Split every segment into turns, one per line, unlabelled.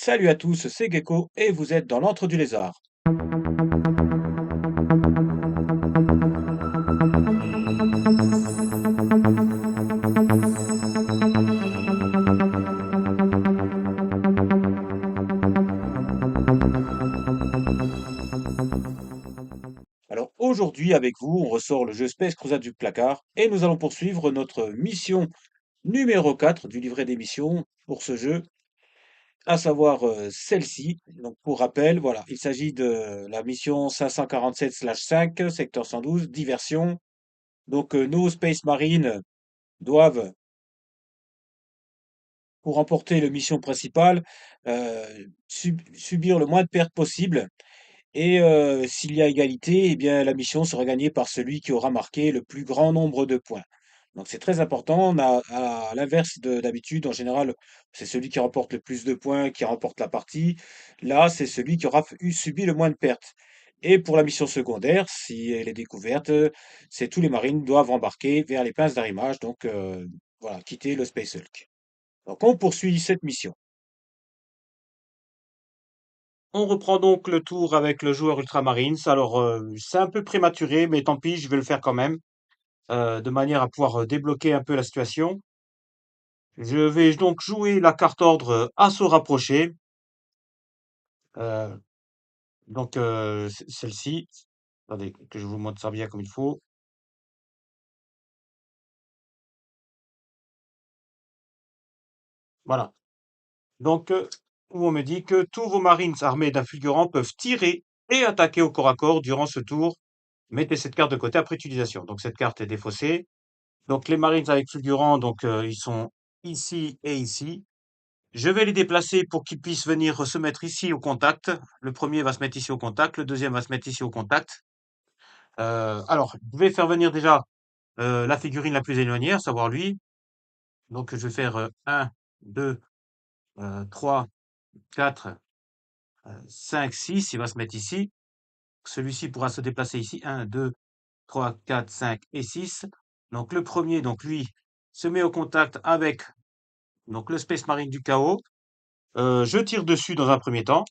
Salut à tous, c'est Gecko et vous êtes dans l'antre du lézard. Alors aujourd'hui avec vous, on ressort le jeu Space Crusade du placard et nous allons poursuivre notre mission numéro 4 du livret des missions pour ce jeu, à savoir celle-ci. Donc pour rappel, voilà, il s'agit de la mission 547/5, secteur 112, diversion. Donc nos Space Marines doivent, pour remporter la mission principale, subir le moins de pertes possible. Et s'il y a égalité, eh bien, la mission sera gagnée par celui qui aura marqué le plus grand nombre de points. Donc c'est très important. On a, à l'inverse de d'habitude, en général, c'est celui qui remporte le plus de points qui remporte la partie. Là, c'est celui qui aura subi le moins de pertes. Et pour la mission secondaire, si elle est découverte, c'est tous les marines doivent embarquer vers les pinces d'arrimage, donc voilà, quitter le Space Hulk. Donc on poursuit cette mission. On reprend donc le tour avec le joueur Ultramarines. Alors, c'est un peu prématuré, mais tant pis, je vais le faire quand même, de manière à pouvoir débloquer un peu la situation. Je vais donc jouer la carte ordre assaut rapproché, euh, donc celle-ci. Attendez, que je vous montre ça bien comme il faut. Voilà. Donc, où on me dit que tous vos Marines armés d'un fulgurant peuvent tirer et attaquer au corps à corps durant ce tour. Mettez cette carte de côté après utilisation. Donc, cette carte est défaussée. Donc les Marines avec fulgurant, donc ils sont ici et ici. Je vais les déplacer pour qu'ils puissent venir se mettre ici au contact. Le premier va se mettre ici au contact, le deuxième va se mettre ici au contact. Alors, je vais faire venir déjà la figurine la plus éloignée, à savoir lui. Donc je vais faire 1, 2, 3, 4, 5, 6. Il va se mettre ici. Celui-ci pourra se déplacer ici. 1, 2, 3, 4, 5 et 6. Donc le premier, donc lui, se met au contact avec donc le Space Marine du chaos. Je tire dessus dans un premier temps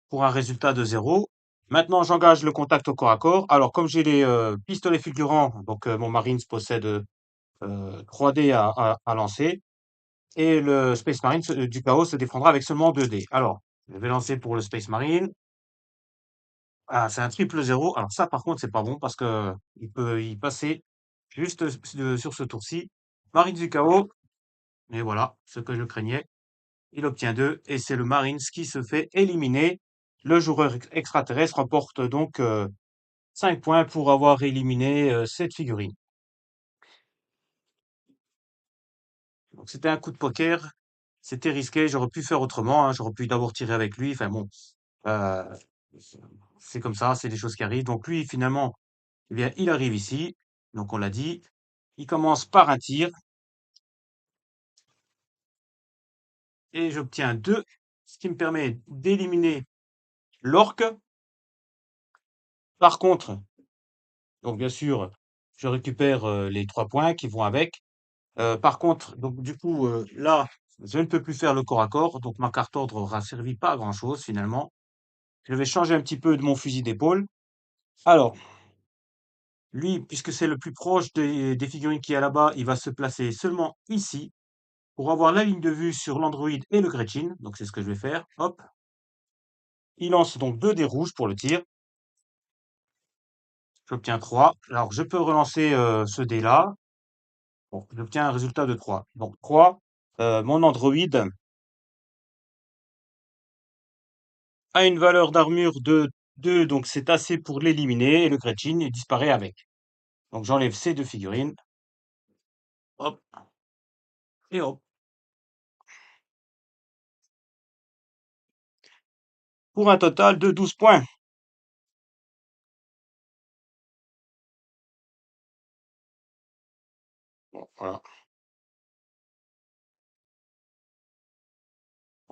pour un résultat de 0. Maintenant, j'engage le contact au corps à corps. Alors, comme j'ai les pistolets fulgurants, donc mon Marines possède 3 dés à lancer. Et le Space Marine du chaos se défendra avec seulement 2 dés. Alors, je vais lancer pour le Space Marine. Ah, c'est un triple 0. Alors ça, par contre, c'est pas bon parce que il peut y passer juste sur ce tour-ci. Marines du chaos. Et voilà, ce que je craignais. Il obtient 2 et c'est le Marines qui se fait éliminer. Le joueur extraterrestre remporte donc 5 points pour avoir éliminé cette figurine. Donc c'était un coup de poker, c'était risqué, j'aurais pu faire autrement, hein, j'aurais pu d'abord tirer avec lui, enfin bon, euh, c'est comme ça, c'est des choses qui arrivent. Donc lui, finalement, eh bien, il arrive ici, donc on l'a dit, il commence par un tir et j'obtiens 2, ce qui me permet d'éliminer l'orque. Par contre, donc bien sûr, je récupère les 3 points qui vont avec. Par contre, donc du coup, là, je ne peux plus faire le corps à corps, donc ma carte ordre aura servi pas à grand-chose finalement. Je vais changer un petit peu de mon fusil d'épaule. Alors, lui, puisque c'est le plus proche des figurines qu'il y a là-bas, il va se placer seulement ici pour avoir la ligne de vue sur l'Android et le Gretchen. Donc c'est ce que je vais faire. Hop. Il lance donc 2 dés rouges pour le tir. J'obtiens 3. Alors je peux relancer ce dé-là. Bon, j'obtiens un résultat de 3. Donc 3. Mon Android a une valeur d'armure de 2, donc c'est assez pour l'éliminer, et le Gretchen il disparaît avec. Donc j'enlève ces 2 figurines, hop, et hop. Pour un total de 12 points. Bon, voilà.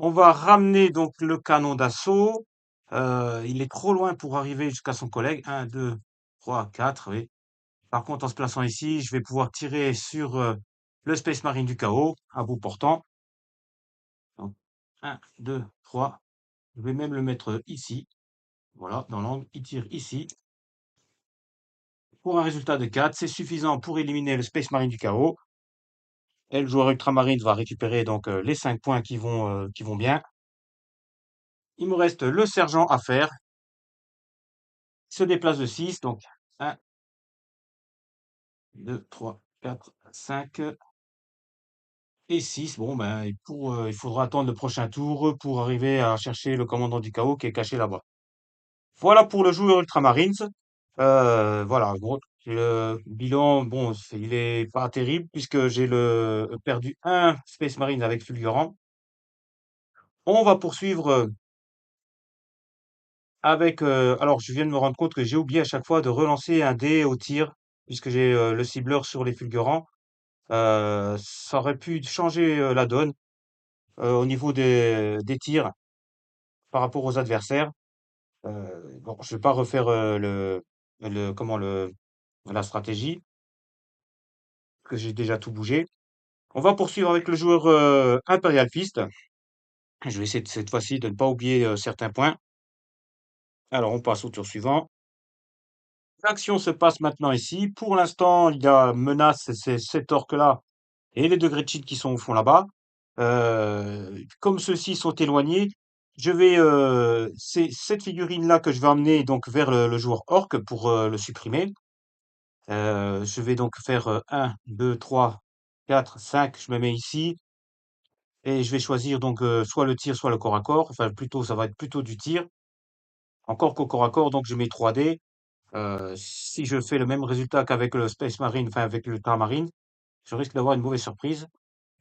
On va ramener donc le canon d'assaut. Il est trop loin pour arriver jusqu'à son collègue. 1, 2, 3, 4, oui. Par contre, en se plaçant ici, je vais pouvoir tirer sur le Space Marine du chaos, à bout portant. 1, 2, 3. Je vais même le mettre ici. Voilà, dans l'angle, il tire ici. Pour un résultat de 4, c'est suffisant pour éliminer le Space Marine du chaos. Et le joueur Ultramarine va récupérer donc les 5 points qui vont bien. Il me reste le sergent à faire. Il se déplace de 6, donc 1, 2, 3, 4, 5 et 6. Bon, ben, il faudra attendre le prochain tour pour arriver à chercher le commandant du chaos qui est caché là-bas. Voilà pour le joueur Ultramarines. Voilà, bon, le bilan, bon, il est pas terrible puisque j'ai perdu un Space Marine avec Fulgurant. On va poursuivre avec. Alors, je viens de me rendre compte que j'ai oublié à chaque fois de relancer un dé au tir puisque j'ai le cibleur sur les Fulgurants. Ça aurait pu changer la donne au niveau des tirs par rapport aux adversaires. Bon, je vais pas refaire comment la stratégie que j'ai déjà tout bougé. On va poursuivre avec le joueur Imperial Fist. Je vais essayer cette fois-ci de ne pas oublier certains points. Alors, on passe au tour suivant. L'action se passe maintenant ici. Pour l'instant, il y a menace, c'est cet orque-là et les deux Gretchen qui sont au fond là-bas. Comme ceux-ci sont éloignés, je vais c'est cette figurine-là que je vais emmener donc vers le joueur orc pour le supprimer. Je vais donc faire 1, 2, 3, 4, 5. Je me mets ici. Et je vais choisir donc soit le tir, soit le corps à corps. Enfin, plutôt, ça va être plutôt du tir. Encore qu'au corps à corps, donc je mets 3D. Si je fais le même résultat qu'avec le Space Marine, enfin avec le Marine, je risque d'avoir une mauvaise surprise.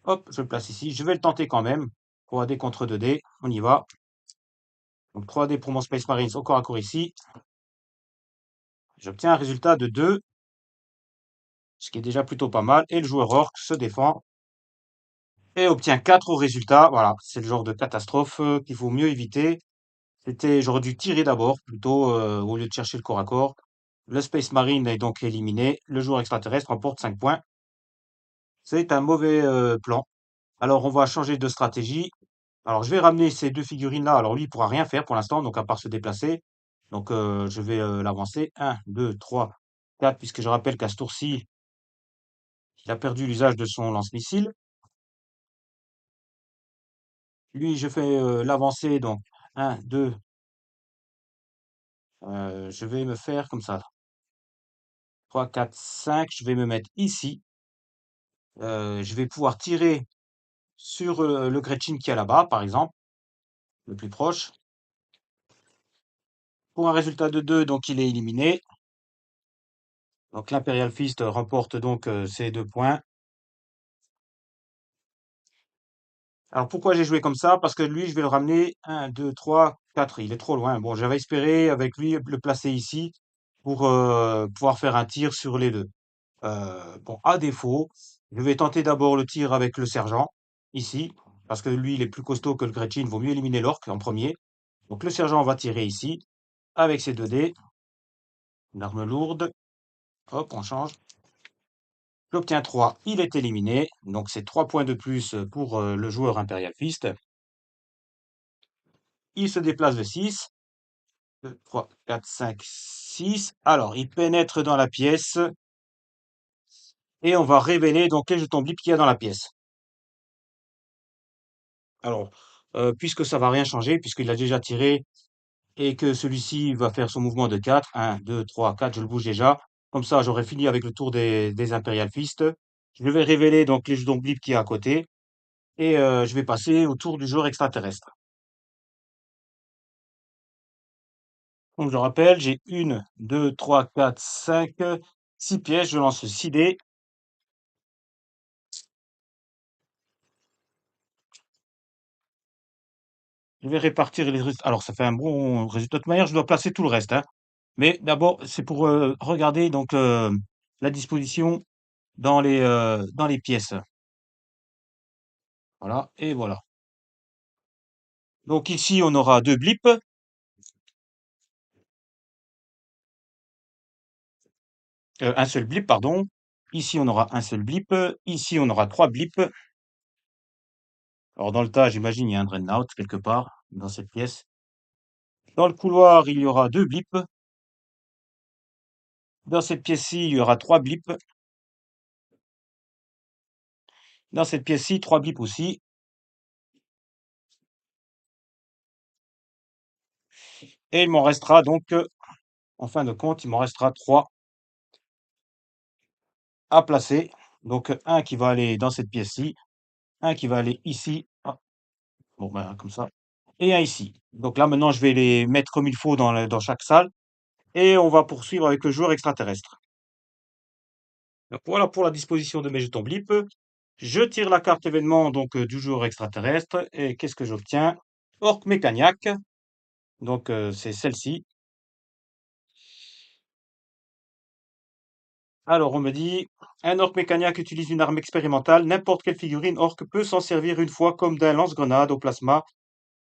Hop, je le place ici. Je vais le tenter quand même. 3D contre 2D. On y va. Donc 3D pour mon Space Marine au corps à corps ici. J'obtiens un résultat de 2, ce qui est déjà plutôt pas mal. Et le joueur Orc se défend et obtient 4 au résultat. Voilà, c'est le genre de catastrophe qu'il faut mieux éviter. J'aurais dû tirer d'abord, plutôt, au lieu de chercher le corps à corps. Le Space Marine est donc éliminé. Le joueur extraterrestre remporte 5 points. C'est un mauvais plan. Alors, on va changer de stratégie. Alors, je vais ramener ces deux figurines-là. Alors, lui, il pourra rien faire pour l'instant, donc à part se déplacer. Donc, je vais l'avancer. 1, 2, 3, 4, puisque je rappelle qu'à ce tour-ci, il a perdu l'usage de son lance-missile. Lui, je fais l'avancer, donc 1, 2. Je vais me faire comme ça. 3, 4, 5. Je vais me mettre ici. Je vais pouvoir tirer sur le Gretchen qui est là-bas, par exemple, le plus proche. Pour un résultat de 2, donc il est éliminé. Donc l'Imperial Fist remporte donc ces 2 points. Alors pourquoi j'ai joué comme ça? Parce que lui, je vais le ramener 1, 2, 3, 4. Il est trop loin. Bon, j'avais espéré avec lui le placer ici pour pouvoir faire un tir sur les deux. Bon, à défaut, je vais tenter d'abord le tir avec le sergent, ici, parce que lui, il est plus costaud que le Gretchen. Il vaut mieux éliminer l'orque en premier. Donc le sergent va tirer ici, avec ses 2 dés. Une arme lourde. Hop, on change. J'obtiens 3. Il est éliminé. Donc c'est 3 points de plus pour le joueur Imperial Fist. Il se déplace de 6. 2, 3, 4, 5, 6. Alors, il pénètre dans la pièce. Et on va révéler donc les jetons blip qu'il y a dans la pièce. Alors, puisque ça va rien changer, puisqu'il a déjà tiré et que celui-ci va faire son mouvement de 4. 1, 2, 3, 4, je le bouge déjà. Comme ça, j'aurai fini avec le tour des Imperial Fist. Je vais révéler donc les jetons blip qui est à côté. Et je vais passer au tour du joueur extraterrestre. Donc je rappelle, j'ai 1, 2, 3, 4, 5, 6 pièces. Je lance 6 dés. Je vais répartir les résultats. Alors ça fait un bon résultat. De toute manière, je dois placer tout le reste, hein. Mais d'abord, c'est pour regarder donc la disposition dans les pièces. Voilà, et voilà. Donc ici, on aura 2 blips. Un seul blip, pardon. Ici, on aura un seul blip. Ici, on aura 3 blips. Alors dans le tas, j'imagine, il y a un Dreadnought quelque part dans cette pièce. Dans le couloir, il y aura 2 blips. Dans cette pièce-ci, il y aura 3 blips. Dans cette pièce-ci, 3 blips aussi. Et il m'en restera donc, en fin de compte, il m'en restera 3 à placer. Donc un qui va aller dans cette pièce-ci, un qui va aller ici. Ah, bon, ben, comme ça. Et un ici. Donc là, maintenant, je vais les mettre comme il faut dans chaque salle. Et on va poursuivre avec le joueur extraterrestre. Donc voilà pour la disposition de mes jetons blip. Je tire la carte événement donc du joueur extraterrestre. Et qu'est-ce que j'obtiens? Orc mécaniaque. Donc c'est celle-ci. Alors on me dit, un orc mécaniaque utilise une arme expérimentale. N'importe quelle figurine orc peut s'en servir une fois comme d'un lance-grenade au plasma.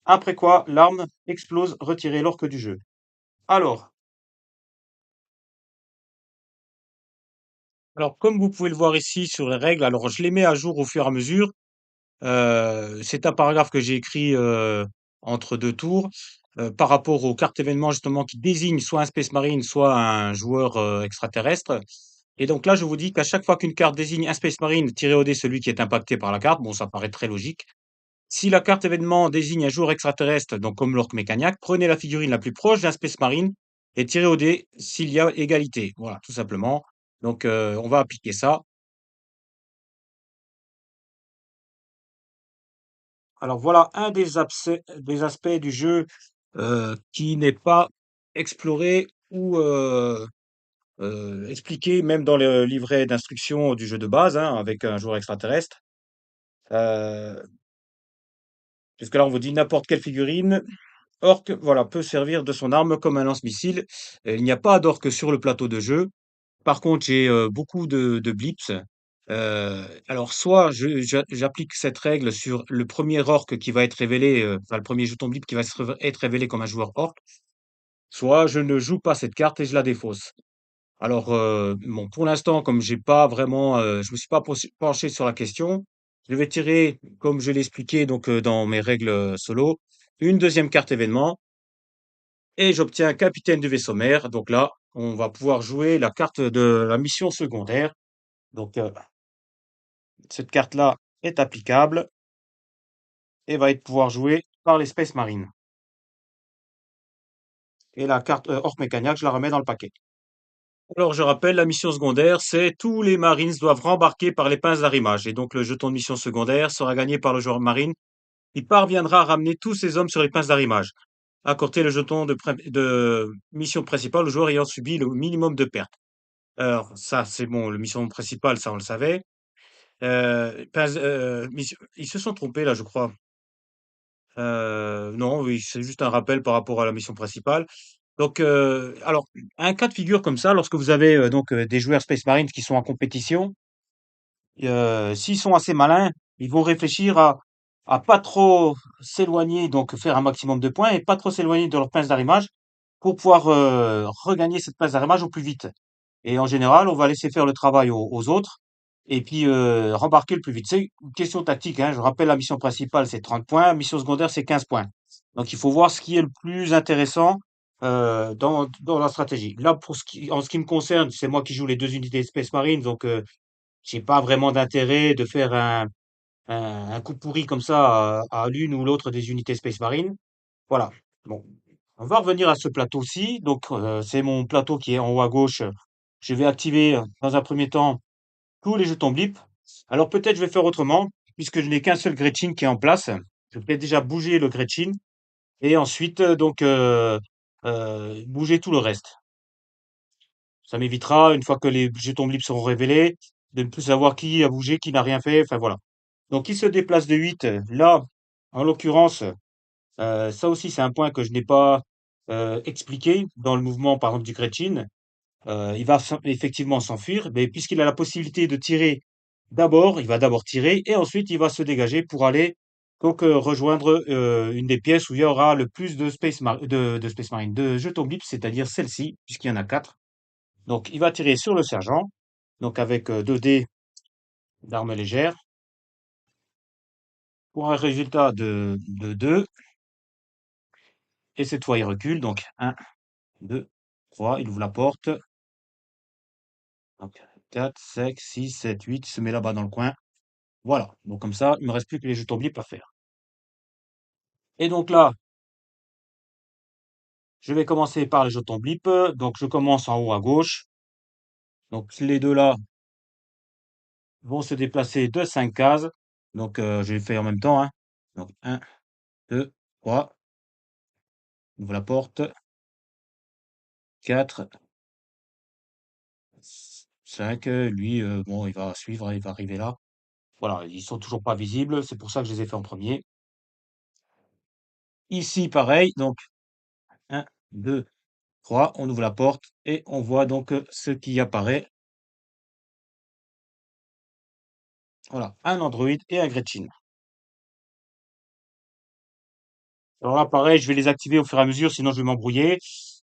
Après quoi, l'arme explose, retirez l'orc du jeu. Alors, alors, comme vous pouvez le voir ici sur les règles, alors je les mets à jour au fur et à mesure. C'est un paragraphe que j'ai écrit entre deux tours par rapport aux cartes événements justement qui désignent soit un Space Marine, soit un joueur extraterrestre. Et donc là, je vous dis qu'à chaque fois qu'une carte désigne un Space Marine, tirez au dé celui qui est impacté par la carte. Bon, ça paraît très logique. Si la carte événement désigne un joueur extraterrestre, donc comme l'orc mécaniaque, prenez la figurine la plus proche d'un Space Marine et tirez au dé s'il y a égalité. Voilà, tout simplement. Donc, on va appliquer ça. Alors voilà un des aspects du jeu qui n'est pas exploré ou expliqué même dans le livret d'instruction du jeu de base, hein, avec un joueur extraterrestre. Euh, Puisque là on vous dit n'importe quelle figurine. Orc, voilà, peut servir de son arme comme un lance-missile. Il n'y a pas d'orc sur le plateau de jeu. Par contre, j'ai beaucoup de blips. Alors, soit j'applique cette règle sur le premier orc qui va être révélé, enfin le premier jeton blip qui va être révélé comme un joueur orc, soit je ne joue pas cette carte et je la défausse. Alors, bon, pour l'instant, comme j'ai pas vraiment, je me suis pas penché sur la question, je vais tirer, comme je l'ai expliqué donc dans mes règles solo, une deuxième carte événement et j'obtiens capitaine du vaisseau mère. Donc là, on va pouvoir jouer la carte de la mission secondaire. Donc, cette carte-là est applicable et va être pouvoir jouer par les Space Marines. Et la carte Orc Mécaniaque, je la remets dans le paquet. Alors, je rappelle, la mission secondaire, c'est tous les Marines doivent rembarquer par les pinces d'arrimage. Et donc, le jeton de mission secondaire sera gagné par le joueur Marine. Il parviendra à ramener tous ses hommes sur les pinces d'arrimage. Accorder le jeton de mission principale au joueur ayant subi le minimum de pertes. Alors, ça, c'est bon, le mission principale, ça, on le savait. Ils se sont trompés, là, je crois. Non, oui, c'est juste un rappel par rapport à la mission principale. Donc, alors, un cas de figure comme ça, lorsque vous avez donc des joueurs Space Marines qui sont en compétition, s'ils sont assez malins, ils vont réfléchir à pas trop s'éloigner, donc faire un maximum de points et pas trop s'éloigner de leur pince d'arrimage pour pouvoir regagner cette pince d'arrimage au plus vite. Et en général, on va laisser faire le travail aux autres et puis rembarquer le plus vite. C'est une question tactique, hein. Je rappelle, la mission principale, c'est 30 points. Mission secondaire, c'est 15 points. Donc, il faut voir ce qui est le plus intéressant dans la stratégie. Là, en ce qui me concerne, c'est moi qui joue les deux unités de Space Marine. Donc, j'ai pas vraiment d'intérêt de faire un coup pourri comme ça à l'une ou l'autre des unités Space Marine. Voilà. Bon, on va revenir à ce plateau-ci. Donc, c'est mon plateau qui est en haut à gauche. Je vais activer dans un premier temps tous les jetons blip. Alors peut-être je vais faire autrement, puisque je n'ai qu'un seul Gretchin qui est en place. Je vais peut-être déjà bouger le Gretchin et ensuite bouger tout le reste. Ça m'évitera, une fois que les jetons blip seront révélés, de ne plus savoir qui a bougé, qui n'a rien fait. Enfin voilà. Donc il se déplace de 8. Là, en l'occurrence, ça aussi c'est un point que je n'ai pas expliqué dans le mouvement par exemple du Gretchin. Il va effectivement s'enfuir, mais puisqu'il a la possibilité de tirer d'abord, il va d'abord tirer et ensuite il va se dégager pour aller donc rejoindre une des pièces où il y aura le plus de Space Marine, de jetons blip, c'est-à-dire celle-ci, puisqu'il y en a 4. Donc il va tirer sur le sergent, donc avec 2 dés d'armes légères. pour un résultat de 2. Et cette fois, il recule. Donc, 1, 2, 3. Il ouvre la porte. Donc, 4, 5, 6, 7, 8. Il se met là-bas dans le coin. Voilà. Donc, comme ça, il ne me reste plus que les jetons blips à faire. Et donc là, je vais commencer par les jetons blips. Donc, je commence en haut à gauche. Donc, les deux là vont se déplacer de 5 cases. Donc, je les fais en même temps, hein. Donc, 1, 2, 3. On ouvre la porte. 4, 5. Lui, bon, il va suivre, hein, il va arriver là. Voilà, ils sont toujours pas visibles. C'est pour ça que je les ai fait en premier. Ici, pareil. Donc, 1, 2, 3. On ouvre la porte et on voit donc ce qui apparaît. Voilà, un Android et un Gretchen. Alors là, pareil, je vais les activer au fur et à mesure, sinon je vais m'embrouiller.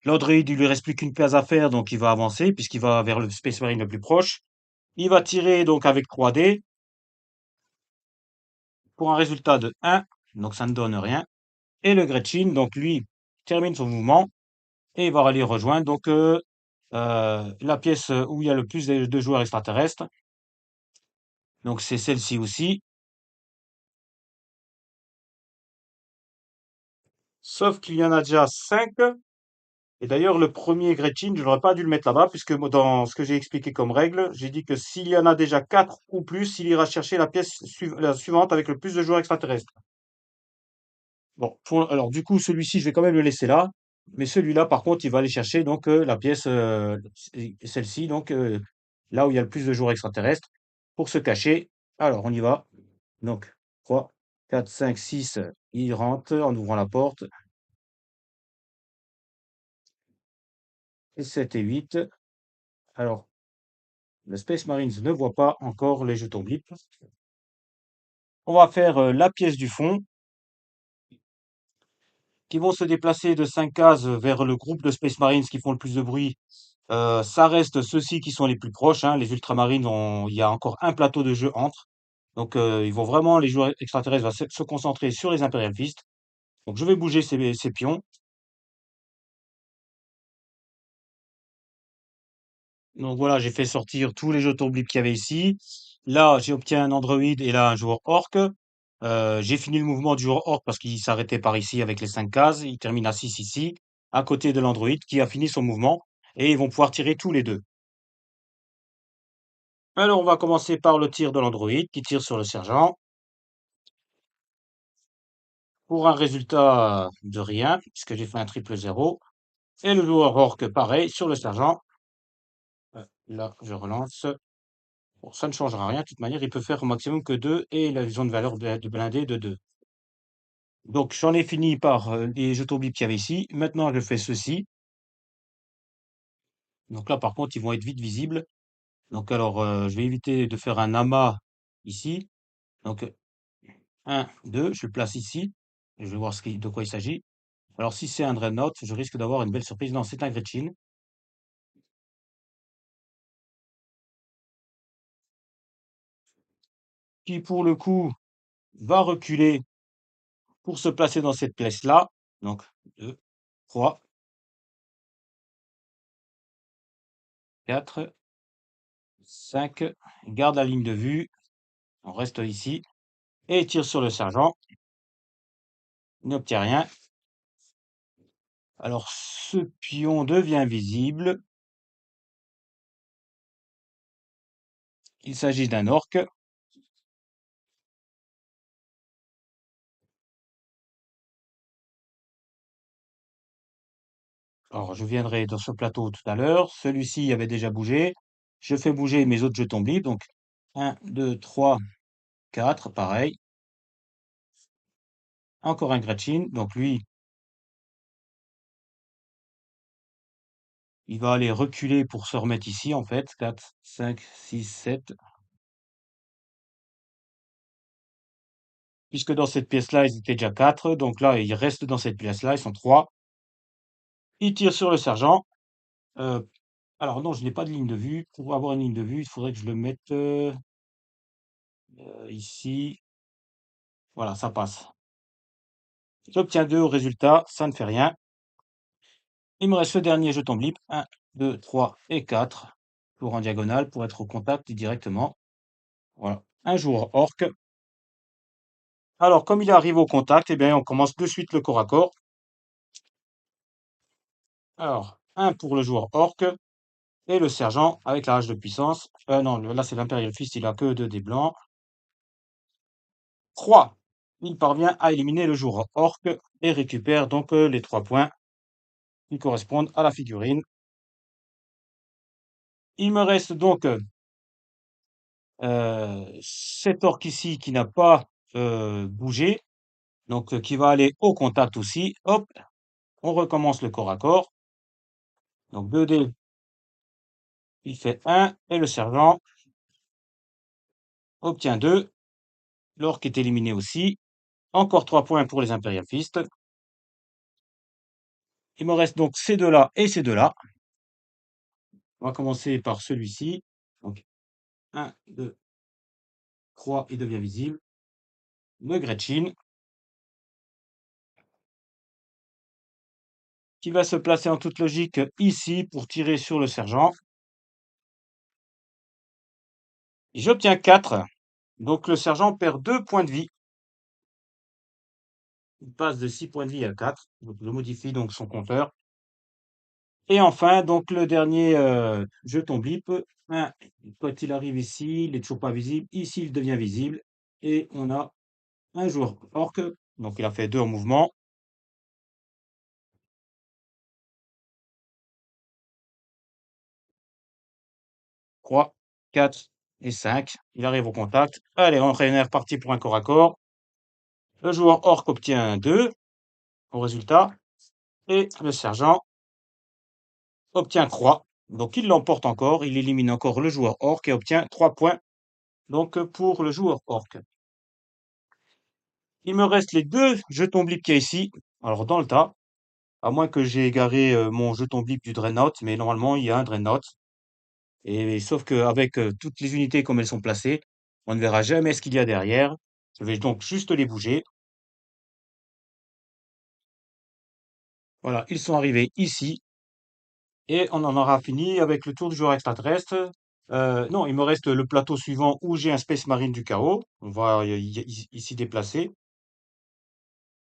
L'Android, il lui reste plus qu'une case à faire, donc il va avancer, puisqu'il va vers le Space Marine le plus proche. Il va tirer donc avec 3D pour un résultat de 1, donc ça ne donne rien. Et le Gretchen, donc lui, termine son mouvement et il va aller rejoindre donc la pièce où il y a le plus de joueurs extraterrestres. Donc c'est celle-ci aussi. Sauf qu'il y en a déjà 5. Et d'ailleurs, le premier Gretchen, je n'aurais pas dû le mettre là-bas, puisque moi, dans ce que j'ai expliqué comme règle, j'ai dit que s'il y en a déjà 4 ou plus, il ira chercher la pièce la suivante avec le plus de joueurs extraterrestres. Bon, alors du coup, celui-ci, je vais quand même le laisser là. Mais celui-là, par contre, il va aller chercher donc la pièce, celle-ci, donc là où il y a le plus de joueurs extraterrestres, pour se cacher. Alors, on y va. Donc, 3, 4, 5, 6. Il rentre en ouvrant la porte. Et 7 et 8. Alors, le Space Marines ne voit pas encore les jetons blip. On va faire la pièce du fond, qui vont se déplacer de 5 cases vers le groupe de Space Marines qui font le plus de bruit. Ça reste ceux-ci qui sont les plus proches, hein. Les Ultramarines, il y a encore un plateau de jeu entre. Donc, ils vont vraiment, les joueurs extraterrestres vont se concentrer sur les Imperial Fist. Donc, je vais bouger ces pions. Donc voilà, j'ai fait sortir tous les jetons blip qu'il y avait ici. Là, j'ai obtenu un Android et là un joueur orc. J'ai fini le mouvement du joueur orc parce qu'il s'arrêtait par ici avec les 5 cases. Il termine à 6 ici, à côté de l'Android qui a fini son mouvement. Et ils vont pouvoir tirer tous les deux. Alors on va commencer par le tir de l'Android qui tire sur le sergent pour un résultat de rien, puisque j'ai fait un triple zéro. Et le joueur orc, pareil, sur le sergent. Là, je relance. Bon, ça ne changera rien. De toute manière, il peut faire au maximum que 2 et il a besoin de valeur de blindé de 2. Donc, j'en ai fini par les jetons bip qu'il y avait ici. Maintenant, je fais ceci. Donc là, par contre, ils vont être vite visibles. Donc, alors, je vais éviter de faire un amas ici. Donc, 1, 2, je le place ici. Je vais voir de quoi il s'agit. Alors, si c'est un Dreadnought, je risque d'avoir une belle surprise. Non, c'est un Gretchen qui, pour le coup, va reculer pour se placer dans cette pièce-là. Donc, 2, 3, 4, 5. Garde la ligne de vue. On reste ici. Et tire sur le sergent. Il n'obtient rien. Alors, ce pion devient visible. Il s'agit d'un orc. Alors, je viendrai dans ce plateau tout à l'heure. Celui-ci avait déjà bougé. Je fais bouger mes autres jetons blip. Donc, 1, 2, 3, 4. Pareil. Encore un Gretchen. Donc, lui, il va aller reculer pour se remettre ici, en fait. 4, 5, 6, 7. Puisque dans cette pièce-là, ils étaient déjà 4. Donc là, ils restent dans cette pièce-là. Ils sont 3. Il tire sur le sergent. Euh, alors non, je n'ai pas de ligne de vue. Pour avoir une ligne de vue, il faudrait que je le mette ici. Voilà, ça passe. J'obtiens 2 au résultat, ça ne fait rien. Il me reste le dernier jeton blip, 1, 2, 3 et 4. Tour en diagonale pour être au contact directement. Voilà, un joueur orc. Alors, comme il arrive au contact, eh bien, on commence de suite le corps à corps. Alors, un pour le joueur orc et le sergent avec la hache de puissance. Non, là, c'est l'Imperial Fist, il a que 2 dés blancs. 3. Il parvient à éliminer le joueur orc et récupère donc les 3 points qui correspondent à la figurine. Il me reste donc cet orc ici qui n'a pas bougé, donc qui va aller au contact aussi. Hop, on recommence le corps à corps. Donc 2 dés, il fait 1 et le sergent obtient 2. L'orc est éliminé aussi. Encore 3 points pour les Imperial Fist. Il me reste donc ces deux-là et ces deux-là. On va commencer par celui-ci. Donc 1, 2, 3, il devient visible. Le Gretchen, qui va se placer en toute logique ici pour tirer sur le sergent. J'obtiens 4. Donc le sergent perd 2 points de vie. Il passe de 6 points de vie à 4. Donc je modifie donc son compteur. Et enfin, donc le dernier jeton blip. Quand il arrive ici, il n'est toujours pas visible. Ici, il devient visible. Et on a un joueur orc. Donc il a fait 2 en mouvement. 3, 4 et 5. Il arrive au contact. Allez, on est reparti pour un corps à corps. Le joueur orc obtient 2 au résultat. Et le sergent obtient 3. Donc il l'emporte encore. Il élimine encore le joueur orc et obtient 3 points. Donc pour le joueur orc. Il me reste les 2 jetons blip qu'il y a ici. Alors dans le tas. À moins que j'ai égaré mon jeton blip du Dreadnought. Mais normalement, il y a un Dreadnought. Et sauf qu'avec toutes les unités comme elles sont placées, on ne verra jamais ce qu'il y a derrière. Je vais donc juste les bouger. Voilà, ils sont arrivés ici. Et on en aura fini avec le tour du joueur extraterrestre. Non, il me reste le plateau suivant où j'ai un Space Marine du chaos. On va ici déplacer.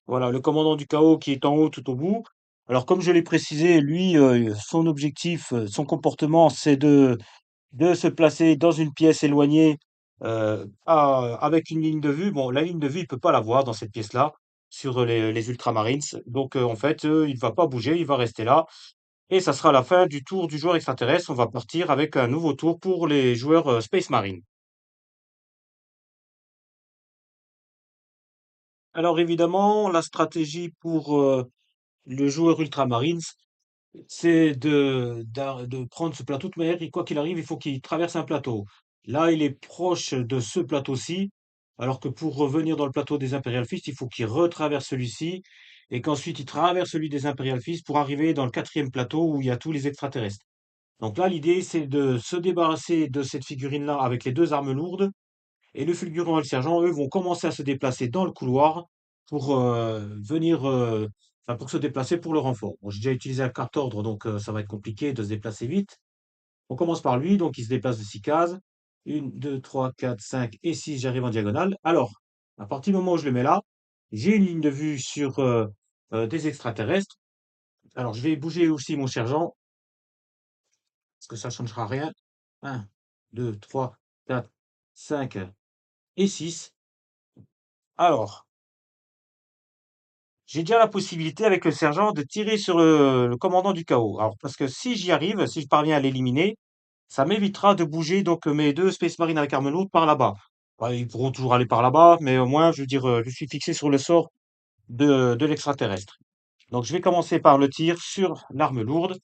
Voilà, le commandant du chaos qui est en haut tout au bout. Alors comme je l'ai précisé, lui, son objectif, son comportement, c'est de se placer dans une pièce éloignée avec une ligne de vue. Bon, la ligne de vue, il peut pas la voir dans cette pièce-là, sur les Ultramarines. Donc, en fait, il va pas bouger, il va rester là. Et ça sera la fin du tour du joueur extraterrestre. On va partir avec un nouveau tour pour les joueurs Space Marine. Alors, évidemment, la stratégie pour le joueur Ultramarines, c'est de prendre ce plateau de toute manière, et quoi qu'il arrive, il faut qu'il traverse un plateau. Là, il est proche de ce plateau-ci, alors que pour revenir dans le plateau des Imperial Fist, il faut qu'il retraverse celui-ci, et qu'ensuite il traverse celui des Imperial Fist pour arriver dans le 4e plateau où il y a tous les extraterrestres. Donc là, l'idée, c'est de se débarrasser de cette figurine-là avec les 2 armes lourdes, et le fulgurant et le sergent, eux, vont commencer à se déplacer dans le couloir pour enfin, pour se déplacer pour le renfort. Bon, j'ai déjà utilisé la carte ordre, donc ça va être compliqué de se déplacer vite. On commence par lui, donc il se déplace de 6 cases. 1, 2, 3, 4, 5 et 6, j'arrive en diagonale. Alors, à partir du moment où je le mets là, j'ai une ligne de vue sur des extraterrestres. Alors, je vais bouger aussi mon sergent, parce que ça ne changera rien. 1, 2, 3, 4, 5 et 6. Alors, j'ai déjà la possibilité avec le sergent de tirer sur le commandant du chaos. Alors, parce que si j'y arrive, si je parviens à l'éliminer, ça m'évitera de bouger donc mes 2 Space Marines avec arme lourde par là-bas. Ouais, ils pourront toujours aller par là-bas, mais au moins, je veux dire, je suis fixé sur le sort de l'extraterrestre. Donc, je vais commencer par le tir sur l'arme lourde.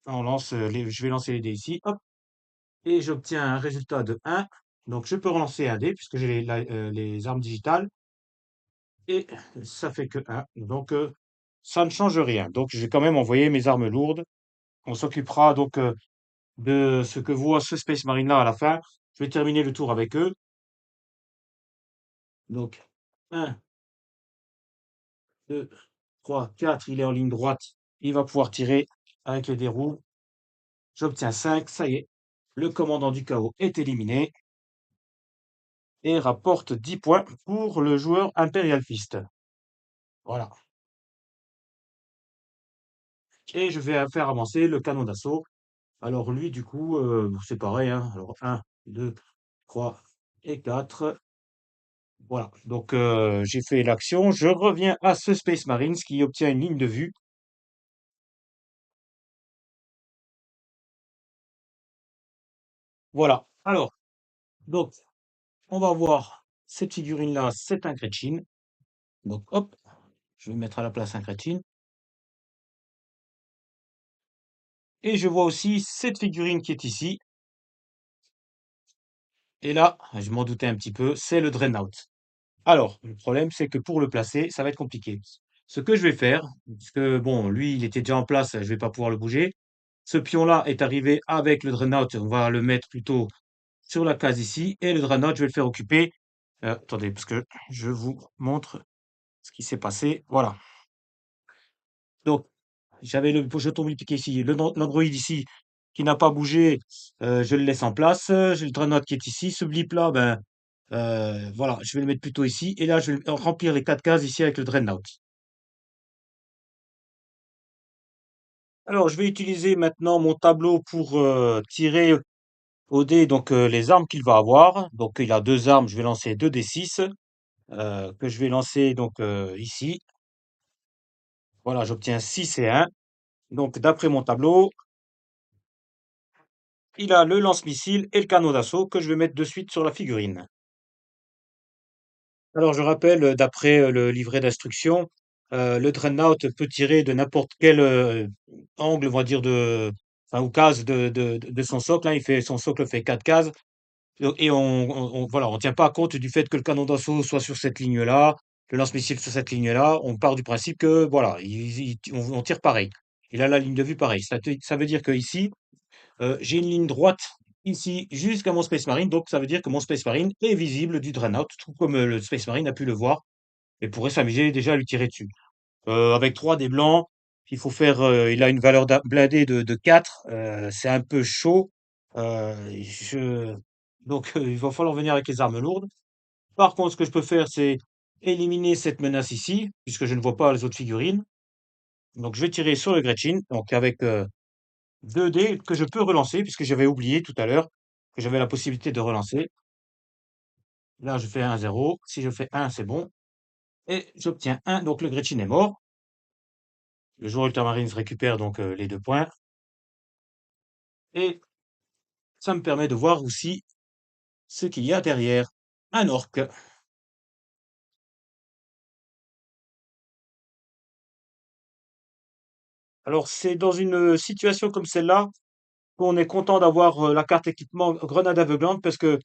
On lance je vais lancer les dés ici. Hop, et j'obtiens un résultat de 1. Donc, je peux relancer un dé puisque j'ai les armes digitales. Et ça fait que 1. Donc, ça ne change rien. Donc, je vais quand même envoyer mes armes lourdes. On s'occupera donc de ce que voit ce Space Marine là à la fin. Je vais terminer le tour avec eux. Donc, un, 2, 3, 4. Il est en ligne droite. Il va pouvoir tirer avec les dés roues. J'obtiens 5. Ça y est. Le commandant du chaos est éliminé et rapporte 10 points pour le joueur Imperial Fist. Voilà. Et je vais faire avancer le canon d'assaut. Alors lui, du coup, c'est pareil, hein. Alors un, 2, 3 et 4. Voilà. Donc j'ai fait l'action. Je reviens à ce Space Marines qui obtient une ligne de vue. Voilà. Alors, donc, on va voir cette figurine-là, c'est un Gretchin. Donc hop, je vais mettre à la place un Gretchin. Et je vois aussi cette figurine qui est ici. Et là, je m'en doutais un petit peu, c'est le Dreadnought. Alors, le problème, c'est que pour le placer, ça va être compliqué. Ce que je vais faire, parce que bon, lui, il était déjà en place, je vais pas pouvoir le bouger. Ce pion-là est arrivé avec le Dreadnought, on va le mettre plutôt sur la case ici, et le Dreadnought, je vais le faire occuper. Attendez, parce que je vous montre ce qui s'est passé. Voilà. Donc, j'avais le jeton multiplié ici, l'Android ici, qui n'a pas bougé, je le laisse en place. J'ai le Dreadnought qui est ici. Ce blip-là, ben, voilà, je vais le mettre plutôt ici. Et là, je vais remplir les 4 cases ici avec le Dreadnought. Alors, je vais utiliser maintenant mon tableau pour tirer au dé donc les armes qu'il va avoir. Donc, il a deux armes. Je vais lancer 2 d 6 que je vais lancer donc ici. Voilà, j'obtiens 6 et 1. Donc, d'après mon tableau, il a le lance-missile et le canon d'assaut que je vais mettre de suite sur la figurine. Alors, je rappelle, d'après le livret d'instruction, le Dreadnought peut tirer de n'importe quel angle, on va dire, enfin, ou case de son socle, hein. Son socle fait 4 cases. Et voilà, on tient pas compte du fait que le canon d'assaut soit sur cette ligne-là, le lance-missile sur cette ligne-là. On part du principe que, voilà, on tire pareil. Il a la ligne de vue pareil. Ça veut dire que ici, j'ai une ligne droite ici jusqu'à mon Space Marine. Donc, ça veut dire que mon Space Marine est visible du Dreadnought, tout comme le Space Marine a pu le voir et pourrait s'amuser déjà à lui tirer dessus. Avec 3 des blancs, il a une valeur blindée de 4. C'est un peu chaud. Donc, il va falloir venir avec les armes lourdes. Par contre, ce que je peux faire, c'est éliminer cette menace ici, puisque je ne vois pas les autres figurines. Donc, je vais tirer sur le Gretchin, donc avec 2 dés que je peux relancer, puisque j'avais oublié tout à l'heure que j'avais la possibilité de relancer. Là, je fais 1-0. Si je fais 1, c'est bon. Et j'obtiens 1, donc le Gretchin est mort. Le joueur Ultramarines récupère donc les 2 points. Et ça me permet de voir aussi ce qu'il y a derrière. Un orc. Alors, c'est dans une situation comme celle-là qu'on est content d'avoir la carte équipement grenade aveuglante parce que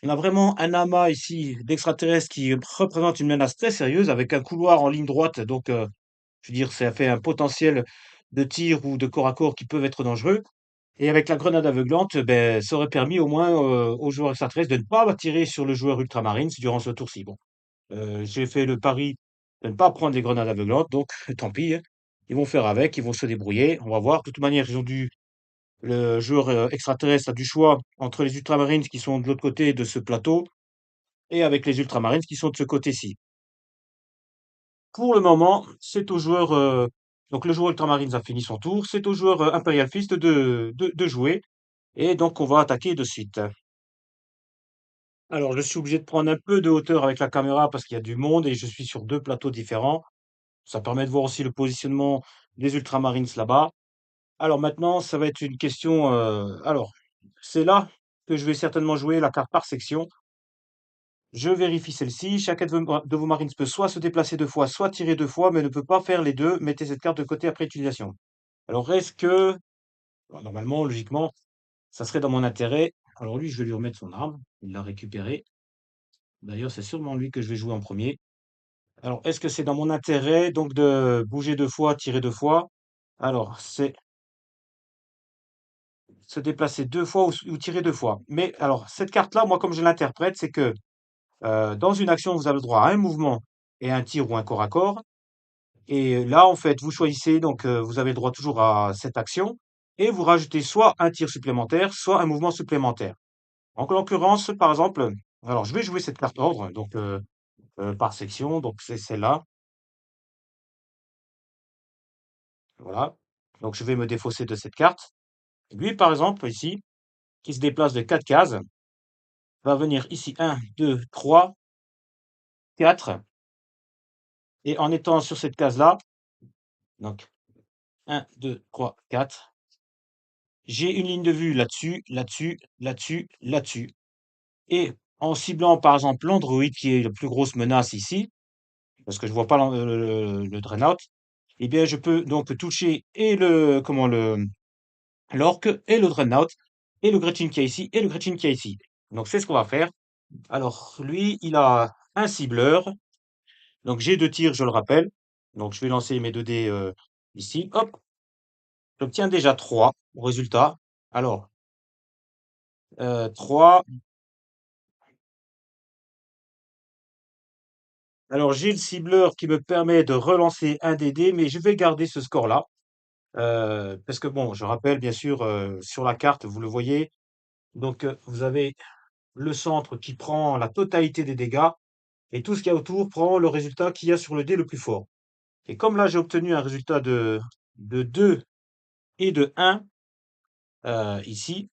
on a vraiment un amas ici d'extraterrestres qui représente une menace très sérieuse avec un couloir en ligne droite. Donc, je veux dire, ça fait un potentiel de tir ou de corps à corps qui peuvent être dangereux. Et avec la grenade aveuglante, ben, ça aurait permis au moins aux joueurs extraterrestres de ne pas tirer sur le joueur Ultramarines durant ce tour-ci. Bon, j'ai fait le pari de ne pas prendre les grenades aveuglantes, donc tant pis, hein. Ils vont faire avec, ils vont se débrouiller. On va voir. De toute manière, le joueur extraterrestre a du choix entre les Ultramarines qui sont de l'autre côté de ce plateau et avec les Ultramarines qui sont de ce côté-ci. Pour le moment, c'est au joueur, donc le joueur Ultramarines a fini son tour. C'est au joueur Imperial Fist de jouer. Et donc, on va attaquer de suite. Alors, je suis obligé de prendre un peu de hauteur avec la caméra parce qu'il y a du monde et je suis sur 2 plateaux différents. Ça permet de voir aussi le positionnement des Ultramarines là-bas. Alors maintenant, ça va être une question. Alors, c'est là que je vais certainement jouer la carte par section. Je vérifie celle-ci. Chacun de vos Marines peut soit se déplacer 2 fois, soit tirer 2 fois, mais ne peut pas faire les deux. Mettez cette carte de côté après utilisation. Alors, est-ce que, bon, normalement, logiquement, ça serait dans mon intérêt. Alors lui, je vais lui remettre son arme. Il l'a récupérée. D'ailleurs, c'est sûrement lui que je vais jouer en premier. Alors, est-ce que c'est dans mon intérêt donc de bouger 2 fois, tirer 2 fois? Alors, c'est se déplacer 2 fois ou tirer 2 fois. Mais alors, cette carte-là, moi, comme je l'interprète, c'est que Dans une action, vous avez le droit à un mouvement et un tir ou un corps à corps. Et là, en fait, vous choisissez, donc vous avez le droit toujours à cette action, et vous rajoutez soit un tir supplémentaire, soit un mouvement supplémentaire. En l'occurrence, par exemple, alors je vais jouer cette carte ordre, donc par section, donc c'est celle-là, voilà. Donc je vais me défausser de cette carte. Lui, par exemple, ici, qui se déplace de 4 cases, va venir ici un, 2, 3, 4, et en étant sur cette case-là, donc un, 2, 3, 4, j'ai une ligne de vue là-dessus, là-dessus, là-dessus, là-dessus. Et en ciblant par exemple l'Android, qui est la plus grosse menace ici, parce que je vois pas le Dreadnought, eh bien je peux donc toucher et l'Orc, et le Dreadnought, et le Gretchin qui est ici, et le Gretchin qui est ici. Donc c'est ce qu'on va faire. Alors lui, il a un cibleur, donc j'ai 2 tirs, je le rappelle. Donc je vais lancer mes 2 dés ici. Hop, j'obtiens déjà 3 au résultat. Alors, 3. Alors j'ai le cibleur qui me permet de relancer un des dés, mais je vais garder ce score-là. Parce que bon, je rappelle bien sûr, sur la carte, vous le voyez, donc vous avez le centre qui prend la totalité des dégâts et tout ce qu'il y a autour prend le résultat qu'il y a sur le dé le plus fort. Et comme là, j'ai obtenu un résultat de 2 et de 1 ici,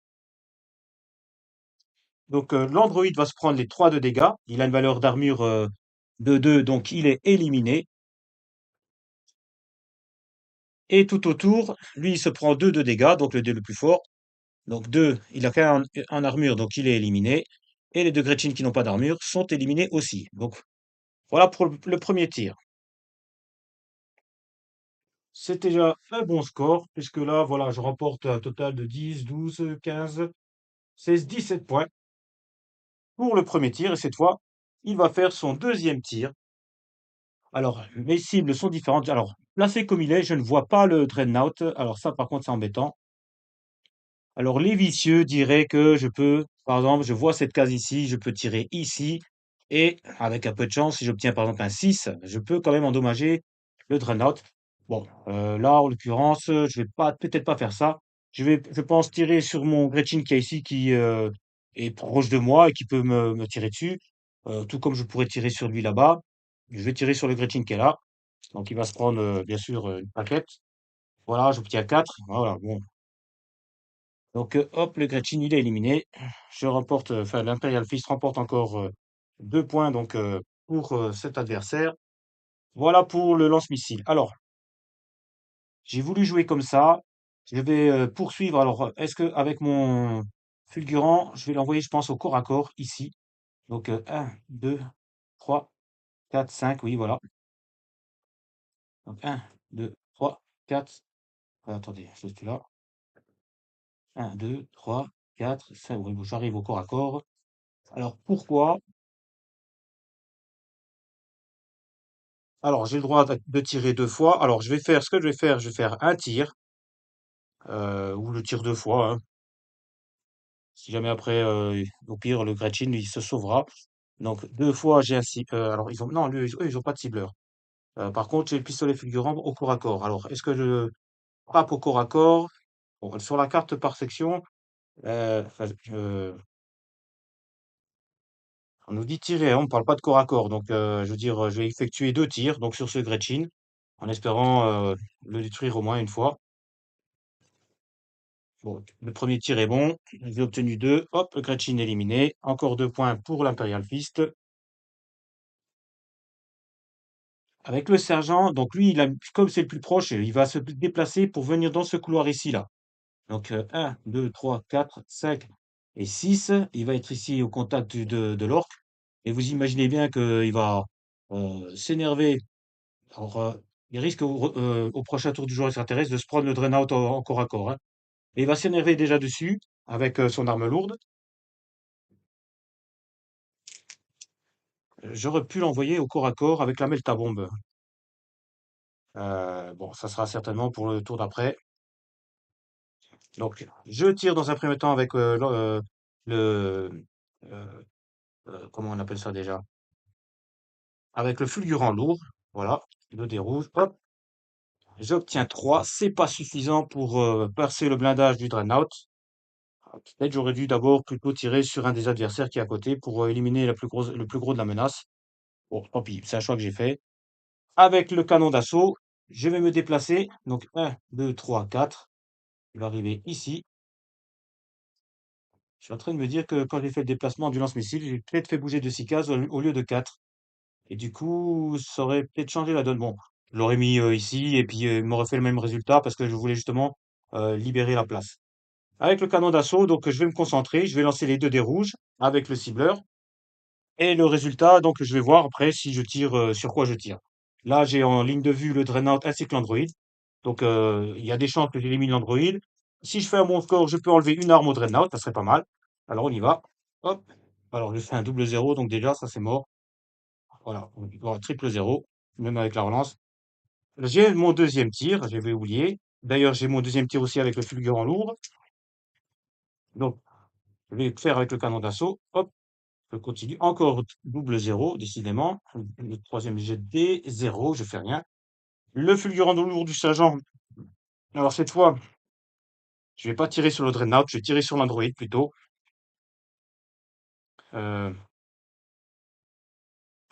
donc l'androïde va se prendre les 3 de dégâts. Il a une valeur d'armure de 2, donc il est éliminé. Et tout autour, lui, il se prend 2 de dégâts, donc le dé le plus fort. Donc 2, il a qu'un en armure, donc il est éliminé. Et les 2 Gretchen qui n'ont pas d'armure sont éliminés aussi. Donc voilà pour le premier tir. C'est déjà un bon score, puisque là, voilà, je remporte un total de 10, 12, 15, 16, 17 points pour le premier tir. Et cette fois, il va faire son deuxième tir. Alors, mes cibles sont différentes. Alors, placé comme il est, je ne vois pas le Dreadnought. Alors ça, par contre, c'est embêtant. Alors, les vicieux diraient que je peux, par exemple, je vois cette case ici, je peux tirer ici, et avec un peu de chance, si j'obtiens par exemple un 6, je peux quand même endommager le Dreadnought. Bon, là, en l'occurrence, je vais pas, peut-être pas faire ça. Je pense tirer sur mon Gretchen qui est ici, qui est proche de moi et qui peut me tirer dessus, tout comme je pourrais tirer sur lui là-bas. Je vais tirer sur le Gretchen qui est là. Donc, il va se prendre, bien sûr, une paquette. Voilà, j'obtiens 4. Voilà, bon, donc, hop, le Gretchen, il est éliminé. Je remporte, enfin, l'Imperial Fist remporte encore 2 points donc, pour cet adversaire. Voilà pour le lance-missile. Alors, j'ai voulu jouer comme ça. Je vais poursuivre. Alors, est-ce que avec mon fulgurant, je vais l'envoyer, je pense, au corps à corps ici. Donc, 1, 2, 3, 4, 5. Oui, voilà. Donc, 1, 2, 3, 4. Attendez, je suis là. 1, 2, 3, 4, 5. Oui, bon, j'arrive au corps à corps. Alors, pourquoi? Alors, j'ai le droit de tirer 2 fois. Alors, je vais faire un tir, ou le tir 2 fois, hein. Si jamais après, au pire, le Gretchen, il se sauvera. Donc 2 fois, j'ai un ci alors ils ont non, lui, eux, ils ont pas de cibleur. Par contre, j'ai le pistolet fulgurant au corps à corps. Alors, est-ce que je frappe au corps à corps? Bon, sur la carte par section, enfin, on nous dit tirer, hein, on ne parle pas de corps à corps. Donc, je veux dire, je vais effectuer 2 tirs, donc sur ce Gretchen, en espérant, le détruire au moins une fois. Bon, le premier tir est bon. J'ai obtenu 2. Hop, Gretchen éliminé. Encore 2 points pour l'Imperial Fist. Avec le sergent, donc lui, comme c'est le plus proche, il va se déplacer pour venir dans ce couloir ici, là. Donc 1, 2, 3, 4, 5 et 6. Il va être ici au contact de l'orque. Et vous imaginez bien qu'il va s'énerver. Alors, il risque au prochain tour du joueur extraterrestre de se prendre le Dreadnought en corps à corps, hein. Et il va s'énerver déjà dessus avec son arme lourde. J'aurais pu l'envoyer au corps à corps avec la Melta Bombe. Bon, ça sera certainement pour le tour d'après. Donc, je tire dans un premier temps avec le, comment on appelle ça déjà? Avec le fulgurant lourd, voilà, 2 dés rouges, hop, j'obtiens 3. C'est pas suffisant pour percer le blindage du Dreadnought. Peut-être j'aurais dû d'abord plutôt tirer sur un des adversaires qui est à côté pour éliminer le plus gros de la menace. Bon, tant pis, c'est un choix que j'ai fait. Avec le canon d'assaut, je vais me déplacer. Donc 1, 2, 3, 4. Il va arriver ici. Je suis en train de me dire que quand j'ai fait le déplacement du lance-missile, j'ai peut-être fait bouger de 6 cases au lieu de 4. Et du coup, ça aurait peut-être changé la donne. Bon, je l'aurais mis ici et puis il m'aurait fait le même résultat parce que je voulais justement libérer la place. Avec le canon d'assaut, donc je vais me concentrer, je vais lancer les 2 dés rouges avec le cibleur. Et le résultat, donc je vais voir après si je tire sur quoi je tire. Là, j'ai en ligne de vue le Dreadnought ainsi que l'Android. Donc il y a des chances que j'élimine l'Android. Si je fais un bon score, je peux enlever une arme au Dreadnought, ça serait pas mal. Alors on y va. Hop. Alors je fais un double zéro, donc déjà ça c'est mort. Voilà, bon, triple zéro, même avec la relance. J'ai mon deuxième tir, j'avais oublié. D'ailleurs, j'ai mon deuxième tir aussi avec le fulgurant lourd. Donc, je vais le faire avec le canon d'assaut. Hop, je continue. Encore double zéro, décidément. Le troisième jet de dés, zéro, je fais rien. Le fulgurant lourd du sergent. Alors, cette fois, je vais pas tirer sur le Dreadnought, je vais tirer sur l'Android plutôt. Euh,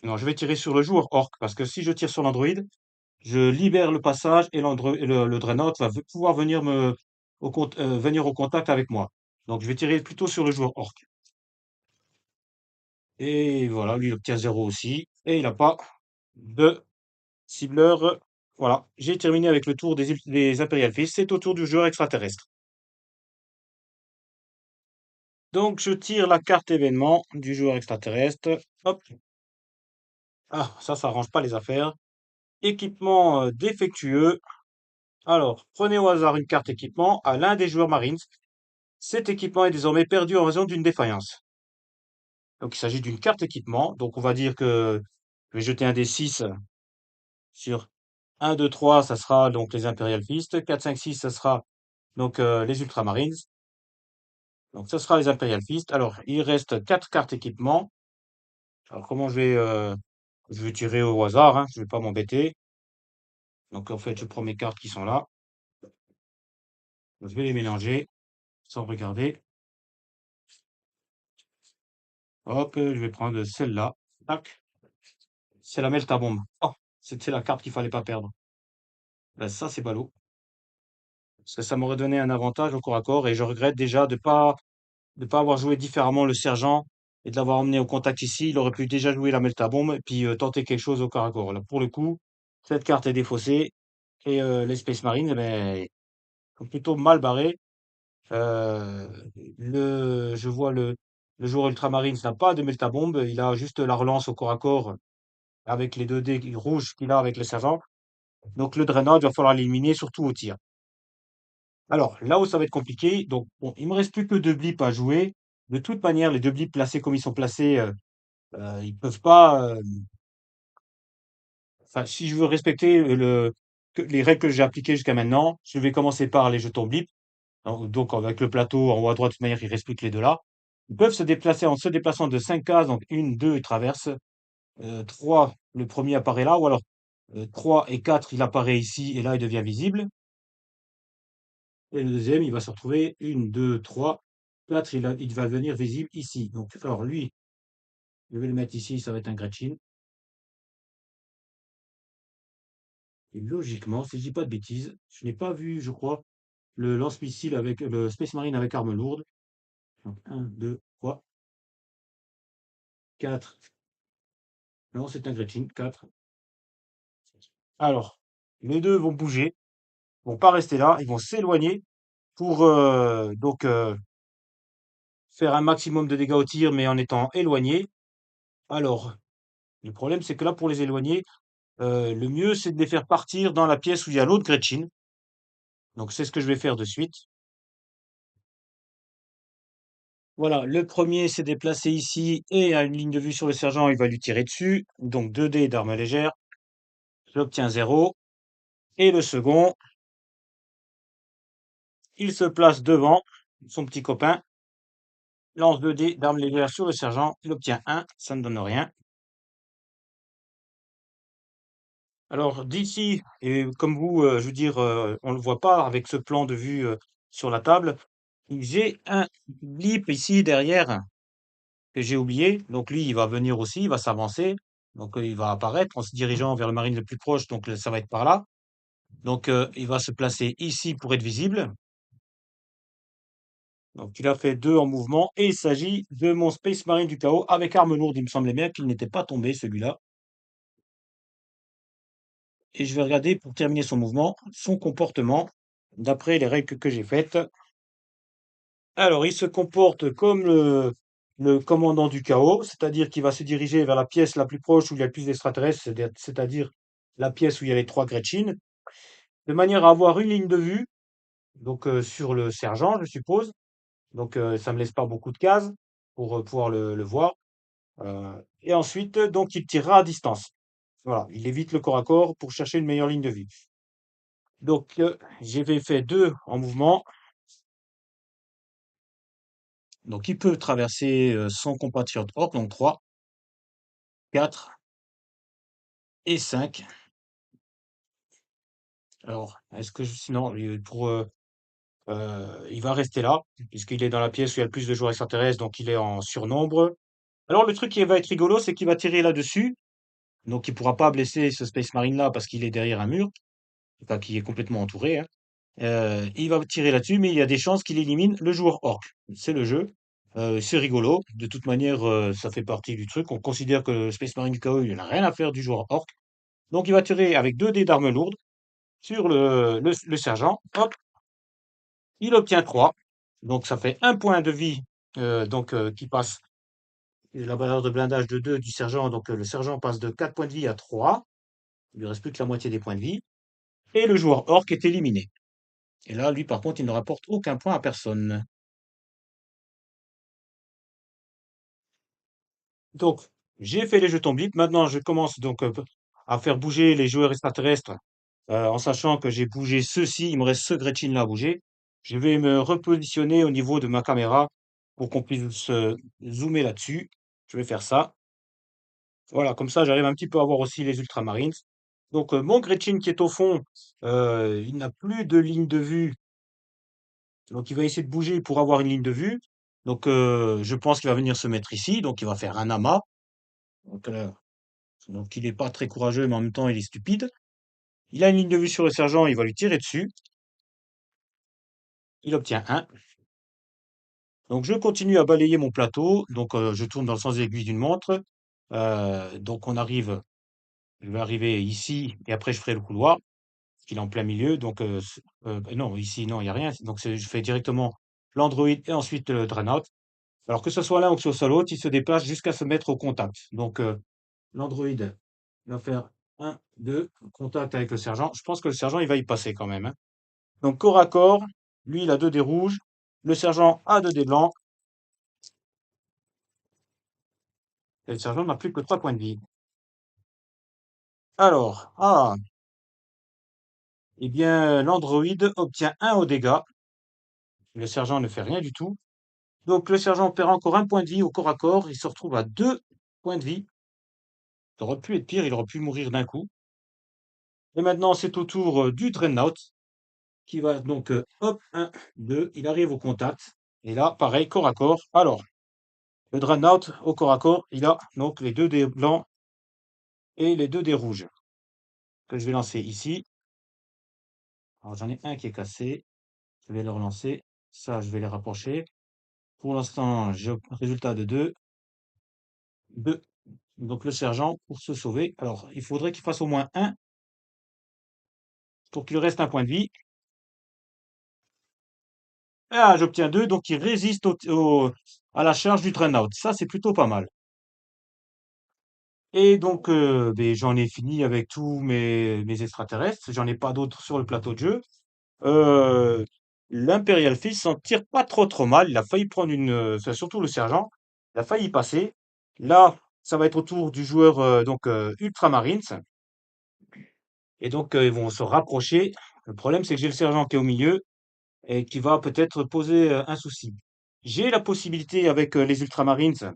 non, je vais tirer sur le joueur Orc, parce que si je tire sur l'Android, je libère le passage et le Dreadnought va pouvoir venir au contact avec moi. Donc, je vais tirer plutôt sur le joueur Orc. Et voilà, lui, il obtient 0 aussi. Et il n'a pas de cibleur. Voilà, j'ai terminé avec le tour des Imperial Fist. C'est au tour du joueur extraterrestre. Donc, je tire la carte événement du joueur extraterrestre. Hop. Ah, ça arrange pas les affaires. Équipement défectueux. Alors, prenez au hasard une carte équipement à l'un des joueurs Marines. Cet équipement est désormais perdu en raison d'une défaillance. Donc, il s'agit d'une carte équipement. Donc, on va dire que je vais jeter un des 6 sur 1, 2, 3, ça sera donc les Imperial Fist. 4, 5, 6, ça sera donc les Ultramarines. Donc, ce sera les Imperial Fist. Alors, il reste 4 cartes équipement. Alors, comment je vais tirer au hasard, hein, je vais pas m'embêter. Donc, en fait, je prends mes cartes qui sont là. Je vais les mélanger sans regarder. Hop, je vais prendre celle-là. Tac. C'est la Melta-Bombe. Oh, c'était la carte qu'il fallait pas perdre. Ben, ça, c'est ballot. Parce que ça m'aurait donné un avantage au corps à corps et je regrette déjà de pas avoir joué différemment le sergent et de l'avoir emmené au contact ici. Il aurait pu déjà jouer la Melta-Bombe et puis tenter quelque chose au corps à corps. Là, pour le coup, cette carte est défaussée et les Space Marines, eh ben, sont plutôt mal barrés. Euh, je vois le joueur Ultramarines n'a pas de Melta-Bombe, il a juste la relance au corps à corps avec les 2 dés rouges qu'il a avec le sergent. Donc le Dreadnought, il va falloir l'éliminer, surtout au tir. Alors, là où ça va être compliqué, donc bon, il me reste plus que 2 blips à jouer. De toute manière, les 2 blips placés comme ils sont placés, ils peuvent pas. Enfin, si je veux respecter les règles que j'ai appliquées jusqu'à maintenant, je vais commencer par les jetons blip. Donc, avec le plateau en haut à droite, de toute manière, il reste plus que les deux là. Ils peuvent se déplacer en se déplaçant de 5 cases, donc une, 2, ils traversent. 3, le premier apparaît là, ou alors 3 et 4, il apparaît ici et là, il devient visible. Et le deuxième, il va se retrouver 1, 2, 3, 4, il va devenir visible ici. Donc, alors lui, je vais le mettre ici, ça va être un Gretchen. Et logiquement, si je dis pas de bêtises, je n'ai pas vu, je crois, le lance-missile avec le Space Marine avec arme lourde. Donc 1, 2, 3, 4. Non, c'est un Gretchen, 4. Alors, les deux vont bouger, vont pas rester là, ils vont s'éloigner pour faire un maximum de dégâts au tir, mais en étant éloignés. Alors, le problème, c'est que là, pour les éloigner, le mieux, c'est de les faire partir dans la pièce où il y a l'autre Gretchen. Donc, c'est ce que je vais faire de suite. Voilà, le premier s'est déplacé ici et a une ligne de vue sur le sergent, il va lui tirer dessus. Donc 2 dés d'arme légère, j'obtiens 0. Et le second, il se place devant son petit copain. Lance 2 dés d'armes légères sur le sergent. Il obtient 1, ça ne donne rien. Alors d'ici, et comme vous, je veux dire, on ne le voit pas avec ce plan de vue sur la table, j'ai un blip ici derrière que j'ai oublié. Donc lui, il va venir aussi, il va s'avancer. Donc il va apparaître en se dirigeant vers le marine le plus proche, donc ça va être par là. Donc il va se placer ici pour être visible. Donc il a fait 2 en mouvement et il s'agit de mon Space Marine du chaos avec arme lourde. Il me semblait bien qu'il n'était pas tombé celui-là. Et je vais regarder pour terminer son mouvement, son comportement, d'après les règles que j'ai faites. Alors, il se comporte comme le commandant du chaos, c'est-à-dire qu'il va se diriger vers la pièce la plus proche où il y a le plus d'extraterrestres, c'est-à-dire la pièce où il y a les 3 Gretchen, de manière à avoir une ligne de vue, donc sur le sergent, je suppose. Donc, ça me laisse pas beaucoup de cases pour pouvoir le voir. Et ensuite, donc, il tirera à distance. Voilà, il évite le corps à corps pour chercher une meilleure ligne de vue. Donc, j'avais fait 2 en mouvement. Donc, il peut traverser son compatriote orc, donc 3, 4 et 5. Alors, est-ce que sinon, il va rester là, puisqu'il est dans la pièce où il y a le plus de joueurs extraterrestres, donc il est en surnombre. Alors, le truc qui va être rigolo, c'est qu'il va tirer là-dessus. Donc, il pourra pas blesser ce Space Marine là parce qu'il est derrière un mur, enfin, qui est complètement entouré, hein. Il va tirer là-dessus, mais il y a des chances qu'il élimine le joueur orc. C'est le jeu. C'est rigolo. De toute manière, ça fait partie du truc. On considère que le Space Marine du chaos, il n'a rien à faire du joueur orc. Donc, il va tirer avec 2 dés d'armes lourdes sur le sergent. Hop, il obtient 3. Donc, ça fait un point de vie qui passe. La valeur de blindage de 2 du sergent. Donc, le sergent passe de 4 points de vie à 3. Il lui reste plus que la moitié des points de vie. Et le joueur orc est éliminé. Et là, lui, par contre, il ne rapporte aucun point à personne. Donc, j'ai fait les jetons bip. Maintenant, je commence donc à faire bouger les joueurs extraterrestres en sachant que j'ai bougé ceux-ci. Il me reste ce Gretchen là à bouger. Je vais me repositionner au niveau de ma caméra pour qu'on puisse zoomer là-dessus. Je vais faire ça. Voilà, comme ça, j'arrive un petit peu à voir aussi les Ultramarines. Donc, mon Gretchen qui est au fond, il n'a plus de ligne de vue. Donc, il va essayer de bouger pour avoir une ligne de vue. Donc, je pense qu'il va venir se mettre ici. Donc, il va faire un amas. Donc, il n'est pas très courageux, mais en même temps, il est stupide. Il a une ligne de vue sur le sergent. Il va lui tirer dessus. Il obtient 1. Donc, je continue à balayer mon plateau. Donc, je tourne dans le sens des aiguilles d'une montre. Donc, je vais arriver ici et après, je ferai le couloir, parce qu'il est en plein milieu. Donc, non, ici, non, il n'y a rien. Donc, je fais directement l'Android et ensuite le Dreadnought. Alors que ce soit l'un ou que ce soit l'autre, il se déplace jusqu'à se mettre au contact. Donc, l'Android va faire un, 2, contact avec le sergent. Je pense que le sergent, il va y passer quand même, hein. Donc, corps à corps, lui, il a 2 dés rouges. Le sergent a 2 dés blancs. Et le sergent n'a plus que 3 points de vie. Alors, eh bien, l'Android obtient 1 au dégâts. Le sergent ne fait rien du tout. Donc, le sergent perd encore 1 point de vie au corps à corps. Il se retrouve à 2 points de vie. Ça aurait pu être pire, il aurait pu mourir d'un coup. Et maintenant, c'est au tour du Dreadnought qui va donc, hop, 1, 2, il arrive au contact. Et là, pareil, corps à corps. Alors, le Dreadnought au corps à corps, il a donc les 2 dés blancs et les 2 dés rouges que je vais lancer ici. Alors, j'en ai un qui est cassé. Je vais le relancer. Ça, je vais les rapprocher. Pour l'instant, j'ai un résultat de 2. 2. Donc, le sergent, pour se sauver, alors, il faudrait qu'il fasse au moins 1 pour qu'il reste un point de vie. Ah, j'obtiens 2, donc il résiste à la charge du Dreadnought. Ça, c'est plutôt pas mal. Et donc, ben, j'en ai fini avec tous mes extraterrestres. J'en ai pas d'autres sur le plateau de jeu. Euh, l'Imperial Fist s'en tire pas trop mal. Il a failli prendre enfin, surtout le sergent. Il a failli y passer. Là, ça va être au tour du joueur Ultramarines. Et donc, ils vont se rapprocher. Le problème, c'est que j'ai le sergent qui est au milieu et qui va peut-être poser un souci. J'ai la possibilité avec les Ultramarines,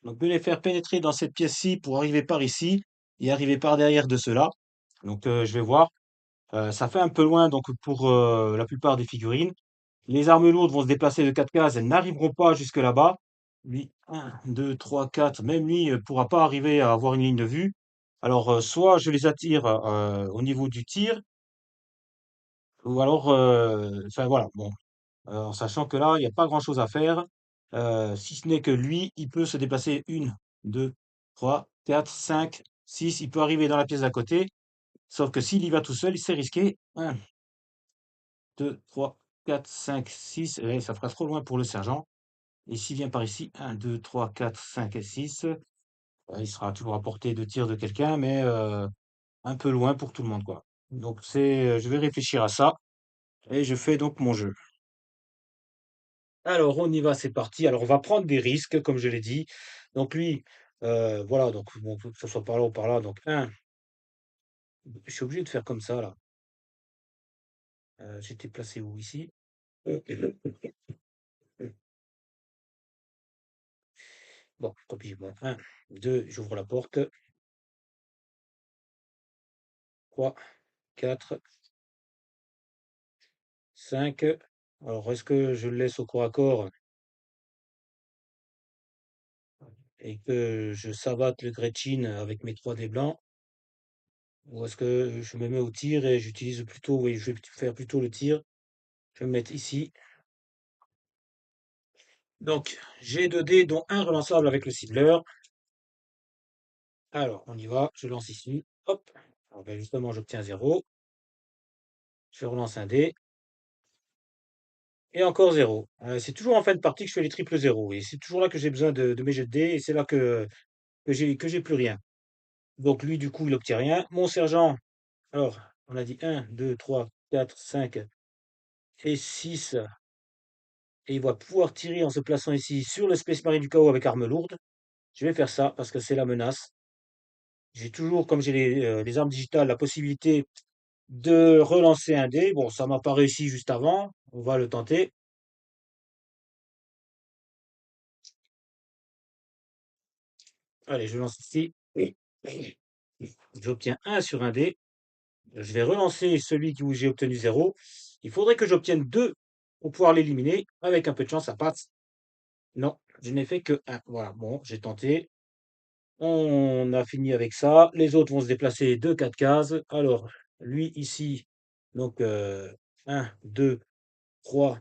donc de les faire pénétrer dans cette pièce-ci pour arriver par ici et arriver par derrière de ceux-là. Donc je vais voir. Ça fait un peu loin donc pour la plupart des figurines. Les armes lourdes vont se déplacer de 4 cases, elles n'arriveront pas jusque là-bas. Lui, un, 2, 3, 4. Même lui ne pourra pas arriver à avoir une ligne de vue. Alors, soit je les attire au niveau du tir, ou alors, enfin voilà, bon, en sachant que là, il n'y a pas grand-chose à faire, si ce n'est que lui, il peut se déplacer une, 2, 3, 4, 5, 6. Il peut arriver dans la pièce d'à côté, sauf que s'il y va tout seul, c'est risqué. Un, 2, 3, 4, 5, 6. Et ça fera trop loin pour le sergent. Et s'il vient par ici, un, 2, 3, 4, 5 et 6, il sera toujours à portée de tir de quelqu'un, mais un peu loin pour tout le monde, quoi. Donc je vais réfléchir à ça et je fais donc mon jeu. Alors on y va, c'est parti. Alors on va prendre des risques, comme je l'ai dit. Donc lui, voilà, donc bon, que ce soit par là ou par là. Donc un, je suis obligé de faire comme ça là. J'étais placé où ici? Bon, tant pis. Bon, un, deux, j'ouvre la porte. Trois, quatre, cinq. Alors est-ce que je le laisse au corps à corps et que je savate le Gretchen avec mes 3 dés blancs? Ou est-ce que je me mets au tir et j'utilise plutôt, oui, je vais faire plutôt le tir. Je vais me mettre ici. Donc, j'ai 2 dés, dont un relançable avec le cibleur. Alors, on y va. Je lance ici. Hop. Alors, ben, justement, j'obtiens 0. Je relance un dé. Et encore 0. C'est toujours en fin de partie que je fais les triples 0. Et c'est toujours là que j'ai besoin de mes jets de dés. Et c'est là que j'ai plus rien. Donc, lui, du coup, il obtient rien. Mon sergent, alors, on a dit 1, 2, 3, 4, 5 et 6. Et il va pouvoir tirer en se plaçant ici sur le Space Marine du chaos avec arme lourde. Je vais faire ça parce que c'est la menace. J'ai toujours, comme j'ai les armes digitales, la possibilité de relancer un dé. Bon, ça m'a pas réussi juste avant. On va le tenter. Allez, je lance ici. J'obtiens 1 sur un dé. Je vais relancer celui où j'ai obtenu 0. Il faudrait que j'obtienne 2 pour pouvoir l'éliminer. Avec un peu de chance, ça passe. Non, je n'ai fait que 1. Voilà, bon, j'ai tenté. On a fini avec ça. Les autres vont se déplacer de 4 cases. Alors, lui ici, donc 1, 2, 3.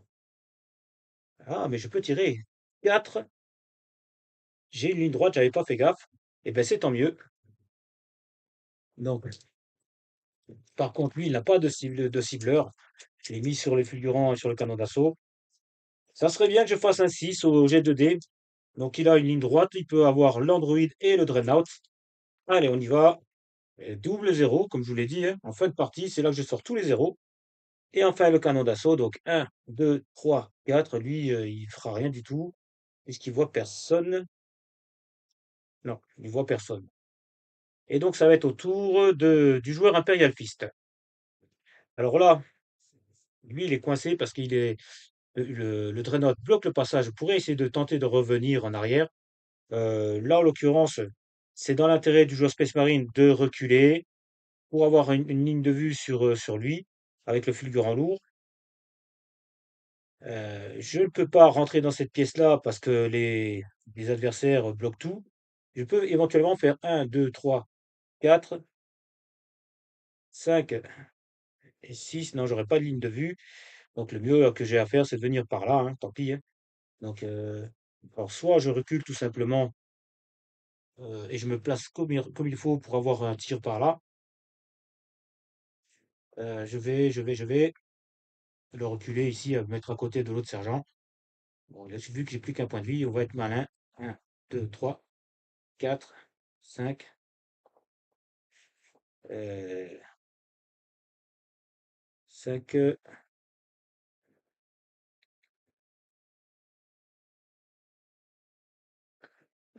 Ah, mais je peux tirer. 4. J'ai une ligne droite, j'avais pas fait gaffe. Et ben c'est tant mieux. Donc, par contre, lui, il n'a pas de cibleur. Je l'ai mis sur les fulgurants et sur le canon d'assaut. Ça serait bien que je fasse un 6 au jet 2D. Donc, il a une ligne droite. Il peut avoir l'Android et le Dreadnought. Allez, on y va. Double 0, comme je vous l'ai dit, hein. En fin de partie, c'est là que je sors tous les zéros. Et enfin, le canon d'assaut, donc 1, 2, 3, 4. Lui, il fera rien du tout, puisqu'il voit personne. Non, il voit personne. Et donc, ça va être au tour du joueur Imperial Fist. Alors là, lui, il est coincé parce qu'il est. Le Dreadnought bloque le passage. Je pourrais essayer de tenter de revenir en arrière. Là, en l'occurrence, c'est dans l'intérêt du joueur Space Marine de reculer pour avoir une ligne de vue sur lui, avec le fulgurant lourd. Je ne peux pas rentrer dans cette pièce-là parce que les adversaires bloquent tout. Je peux éventuellement faire un, 2, 3, 4, 5 et 6. Non, j'aurais pas de ligne de vue. Donc le mieux que j'ai à faire, c'est de venir par là, hein, tant pis, hein. Donc, alors soit je recule tout simplement et je me place comme il faut pour avoir un tir par là. Je vais le reculer ici, me mettre à côté de l'autre sergent. Bon, là, vu que j'ai plus qu'un point de vie, on va être malin. Un, 2, 3, 4, 5. 5,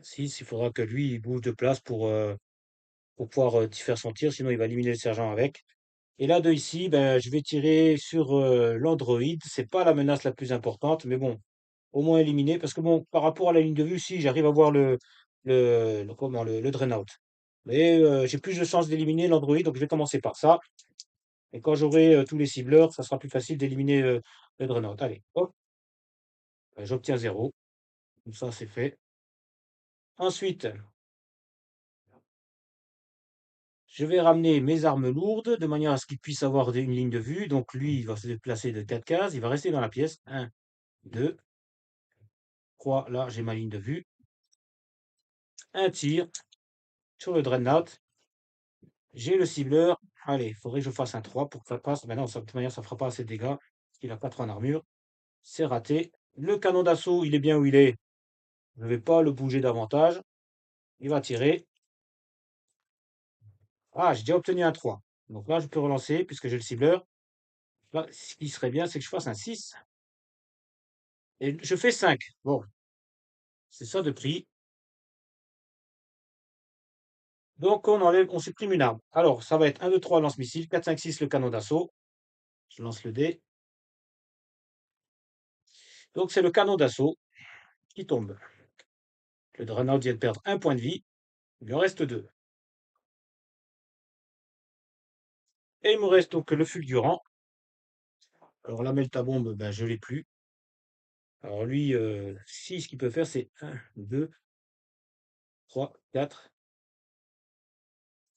6. Il faudra que lui, il bouge de place pour pouvoir faire son tir, sinon il va éliminer le sergent avec. Et là, de ici, ben, je vais tirer sur l'Android. C'est pas la menace la plus importante, mais bon, au moins éliminer. Parce que bon, par rapport à la ligne de vue, si j'arrive à voir le Dreadnought. Mais j'ai plus de chances d'éliminer l'Android, donc je vais commencer par ça. Et quand j'aurai tous les cibleurs, ça sera plus facile d'éliminer le Dreadnought. Allez, hop, ben, j'obtiens 0. Comme ça, c'est fait. Ensuite, je vais ramener mes armes lourdes de manière à ce qu'il puisse avoir une ligne de vue. Donc lui, il va se déplacer de 4 cases. Il va rester dans la pièce. Un, 2, 3. Là, j'ai ma ligne de vue. Un tir sur le Dreadnought. J'ai le cibleur. Allez, il faudrait que je fasse un 3 pour que ça passe. Maintenant, de toute manière, ça ne fera pas assez de dégâts. Parce qu'il a 4 en armure. C'est raté. Le canon d'assaut, il est bien où il est. Je ne vais pas le bouger davantage. Il va tirer. Ah, j'ai déjà obtenu un 3. Donc là, je peux relancer puisque j'ai le cibleur. Là, ce qui serait bien, c'est que je fasse un 6. Et je fais 5. Bon, c'est ça de prix. Donc, on supprime une arme. Alors, ça va être 1, 2, 3, lance-missile. 4, 5, 6, le canon d'assaut. Je lance le dé. Donc, c'est le canon d'assaut qui tombe. Le Dreadnought vient de perdre un point de vie. Il lui en reste 2. Et il me reste donc le fulgurant. Alors, la melta-bombe, ben, je ne l'ai plus. Alors, lui, si, ce qu'il peut faire, c'est 1, 2, 3, 4,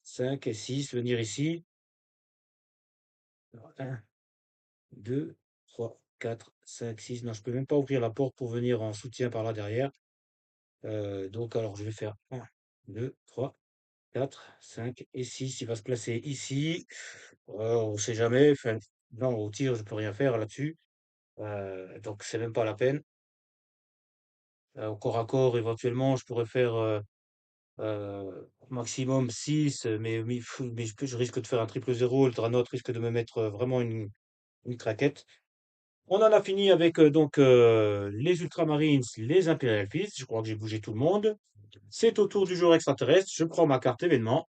5 et 6. Venir ici. Alors, 1, 2, 3, 4, 5, 6. Non, je ne peux même pas ouvrir la porte pour venir en soutien par là derrière. Donc, alors, je vais faire 1, 2, 3, 4, 5 et 6. Il va se placer ici. On ne sait jamais. Enfin, non, au tir, je peux rien faire là-dessus. Donc, c'est même pas la peine. Au corps à corps, éventuellement, je pourrais faire maximum 6, mais je risque de faire un triple zéro. Le Draenor risque de me mettre vraiment une craquette. On en a fini avec donc les Ultramarines, les Imperial Fist. Je crois que j'ai bougé tout le monde. C'est au tour du joueur extraterrestre. Je prends ma carte événement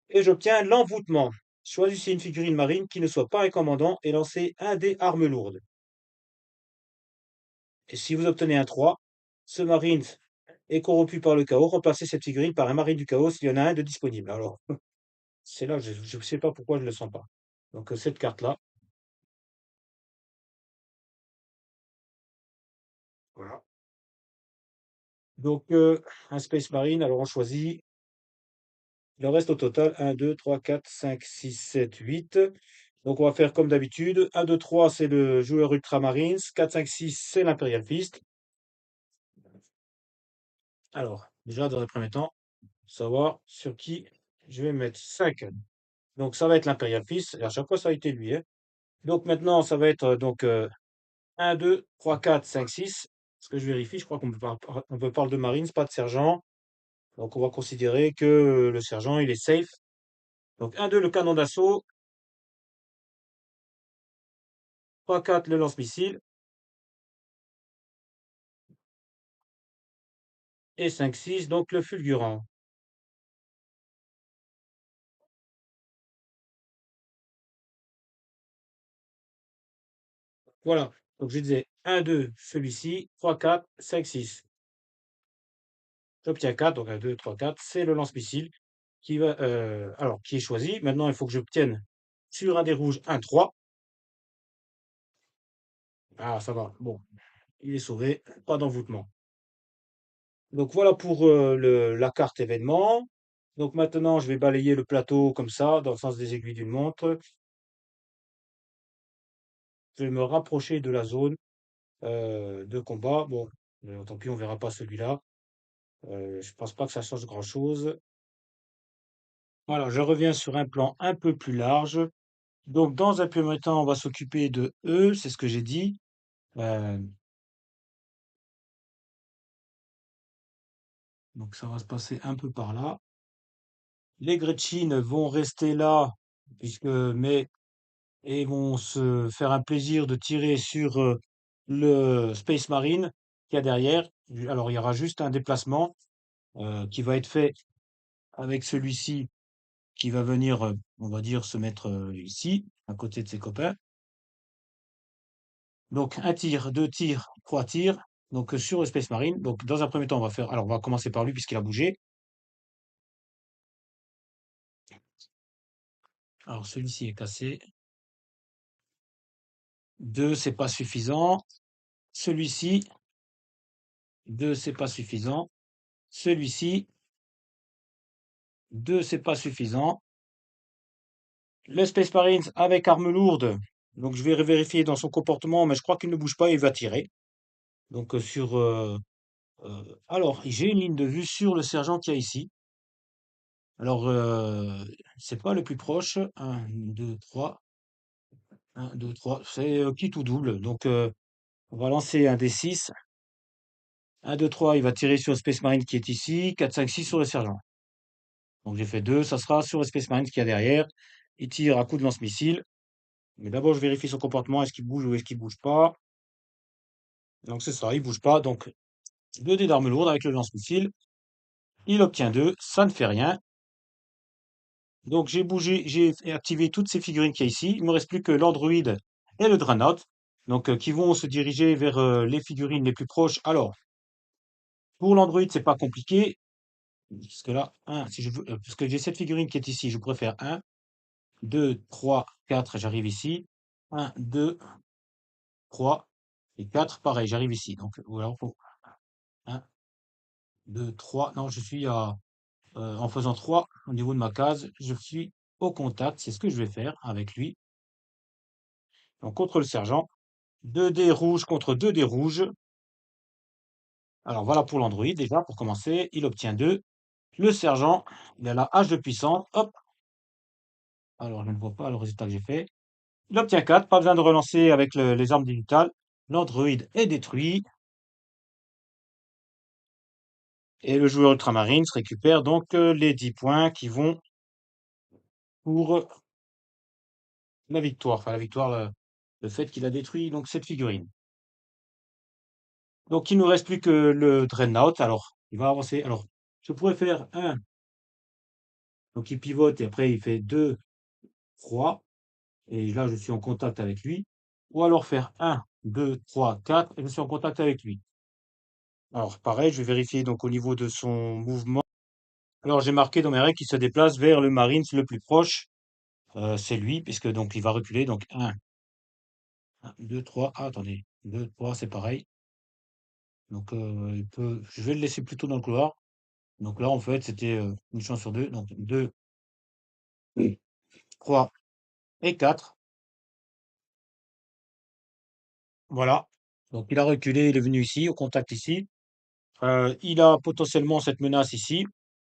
et j'obtiens l'envoûtement. Choisissez une figurine marine qui ne soit pas un commandant et lancez un dé armes lourdes. Et si vous obtenez un 3, ce marine est corrompu par le chaos. Remplacez cette figurine par un marine du chaos s'il y en a un de disponible. Alors, c'est là que je ne sais pas pourquoi je ne le sens pas. Donc, cette carte-là, voilà. Donc, un Space Marine, alors on choisit. Il en reste au total 1, 2, 3, 4, 5, 6, 7, 8. Donc, on va faire comme d'habitude. 1, 2, 3, c'est le joueur Ultramarines. 4, 5, 6, c'est l'Imperial Fist. Alors, déjà, dans un premier temps, savoir sur qui je vais mettre 5. Donc, ça va être l'Imperial Fist. Et à chaque fois, ça a été lui, hein. Donc, maintenant, ça va être 1, 2, 3, 4, 5, 6. Ce que je vérifie, je crois on peut parler de Marines, pas de sergent. Donc, on va considérer que le sergent, il est safe. Donc, 1, 2, le canon d'assaut. 3, 4, le lance-missile. Et 5, 6, donc le fulgurant. Voilà. Donc, je disais 1, 2, celui-ci. 3, 4, 5, 6. J'obtiens 4, donc 1, 2, 3, 4. C'est le lance-missile qui est choisi. Maintenant, il faut que j'obtienne sur un des rouges un 3. Ah, ça va. Bon, il est sauvé. Pas d'envoûtement. Donc, voilà pour la carte événement. Donc, maintenant, je vais balayer le plateau comme ça, dans le sens des aiguilles d'une montre. Je vais me rapprocher de la zone de combat. Bon, tant pis, on verra pas celui-là. Je pense pas que ça change grand-chose. Voilà, je reviens sur un plan un peu plus large. Donc, dans un premier temps, on va s'occuper de eux, c'est ce que j'ai dit. Euh, donc, ça va se passer un peu par là. Les Gretchen vont rester là, mais et vont se faire un plaisir de tirer sur le Space Marine qu'il y a derrière. Alors, il y aura juste un déplacement qui va être fait avec celui-ci qui va venir, on va dire, se mettre ici, à côté de ses copains. Donc un tir, deux tirs, trois tirs. Donc sur le Space Marine. Donc dans un premier temps, on va faire. Alors on va commencer par lui puisqu'il a bougé. Alors celui-ci est cassé. Deux, c'est pas suffisant. Celui-ci, deux, c'est pas suffisant. Celui-ci, deux, c'est pas suffisant. Le Space Marine avec arme lourde. Donc je vais vérifier dans son comportement, mais je crois qu'il ne bouge pas et il va tirer. Donc alors j'ai une ligne de vue sur le sergent qu'il y a ici. Alors c'est pas le plus proche. Un, deux, trois. Un, deux, trois. C'est quitte ou double. Donc on va lancer un des 6. Un, 2, 3. Il va tirer sur le Space Marine qui est ici. 4, 5, 6 sur le sergent. Donc j'ai fait 2. Ça sera sur le Space Marine qui est derrière. Il tire à coup de lance-missile. Mais d'abord je vérifie son comportement. Est-ce qu'il bouge ou est-ce qu'il bouge pas? Donc c'est ça, il bouge pas. Donc 2 dés d'arme lourde avec le lance-missile. Il obtient 2. Ça ne fait rien. Donc j'ai bougé, j'ai activé toutes ces figurines qu'il y a ici. Il me reste plus que l'Android et le Dreadnought. Donc qui vont se diriger vers les figurines les plus proches. Alors, pour l'Android, c'est pas compliqué. Parce que là, si je veux, parce que j'ai cette figurine qui est ici, je pourrais faire 1, 2, 3, 4, j'arrive ici. 1, 2, 3 et 4, pareil, j'arrive ici. Donc, ou alors, 1, 2, 3. Non, je suis en faisant 3 au niveau de ma case, je suis au contact. C'est ce que je vais faire avec lui. Donc, contre le sergent. 2 dés rouges contre 2 dés rouges. Alors, voilà pour l'Android, déjà, pour commencer. Il obtient 2. Le sergent, il a la hache de puissance. Hop. Alors, je ne vois pas le résultat que j'ai fait. Il obtient 4, pas besoin de relancer avec les armes digitales. L'Android est détruit. Et le joueur Ultramarines récupère donc les 10 points qui vont pour la victoire. Enfin, la victoire, le fait qu'il a détruit donc cette figurine. Donc, il ne nous reste plus que le Dreadnought. Alors, il va avancer. Alors, je pourrais faire 1. Donc, il pivote et après, il fait 2, 3. Et là, je suis en contact avec lui. Ou alors faire 1, 2, 3, 4. Et je suis en contact avec lui. Alors, pareil, je vais vérifier donc au niveau de son mouvement. Alors, j'ai marqué dans mes règles qu'il se déplace vers le Marines le plus proche. C'est lui, puisque donc il va reculer. Donc 1, 2, 3. Ah, attendez. 2, 3, c'est pareil. Donc je vais le laisser plutôt dans le couloir. Donc là, en fait, c'était une chance sur deux. Donc 2, 3 et 4. Voilà. Donc il a reculé, il est venu ici, au contact ici. Il a potentiellement cette menace ici.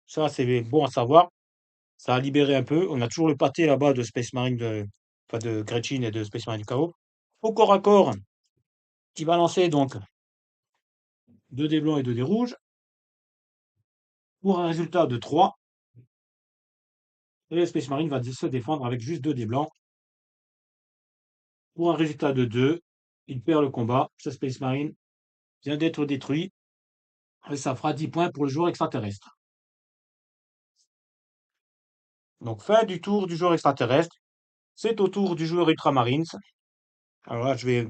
Ça, c'est bon à savoir. Ça a libéré un peu. On a toujours le pâté là-bas de Space Marine, enfin de Gretchen et de Space Marine du Chaos. Au corps à corps, qui va lancer donc 2 dés blancs et 2 dés rouges, pour un résultat de 3. Et le Space Marine va se défendre avec juste 2 dés blancs. Pour un résultat de 2, il perd le combat. Ce Space Marine vient d'être détruit. Et ça fera 10 points pour le joueur extraterrestre. Donc fin du tour du joueur extraterrestre. C'est au tour du joueur Ultramarines. Alors là, je vais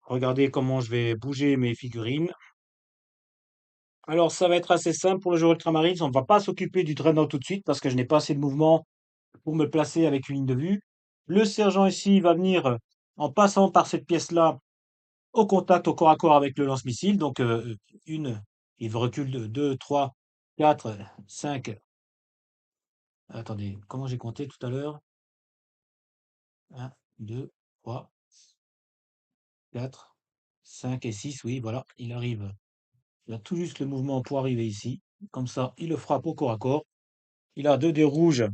regarder comment je vais bouger mes figurines. Alors ça va être assez simple pour le joueur Ultramarines. On ne va pas s'occuper du Dreadnought tout de suite parce que je n'ai pas assez de mouvement pour me placer avec une ligne de vue. Le sergent ici va venir en passant par cette pièce-là au contact au corps à corps avec le lance-missile. Donc il recule de 2, 3, 4, 5. Attendez, comment j'ai compté tout à l'heure? 1, 2, 3, 4, 5 et 6. Oui, voilà, il arrive. Il a tout juste le mouvement pour arriver ici. Comme ça, il le frappe au corps à corps. Il a 2 dés rouges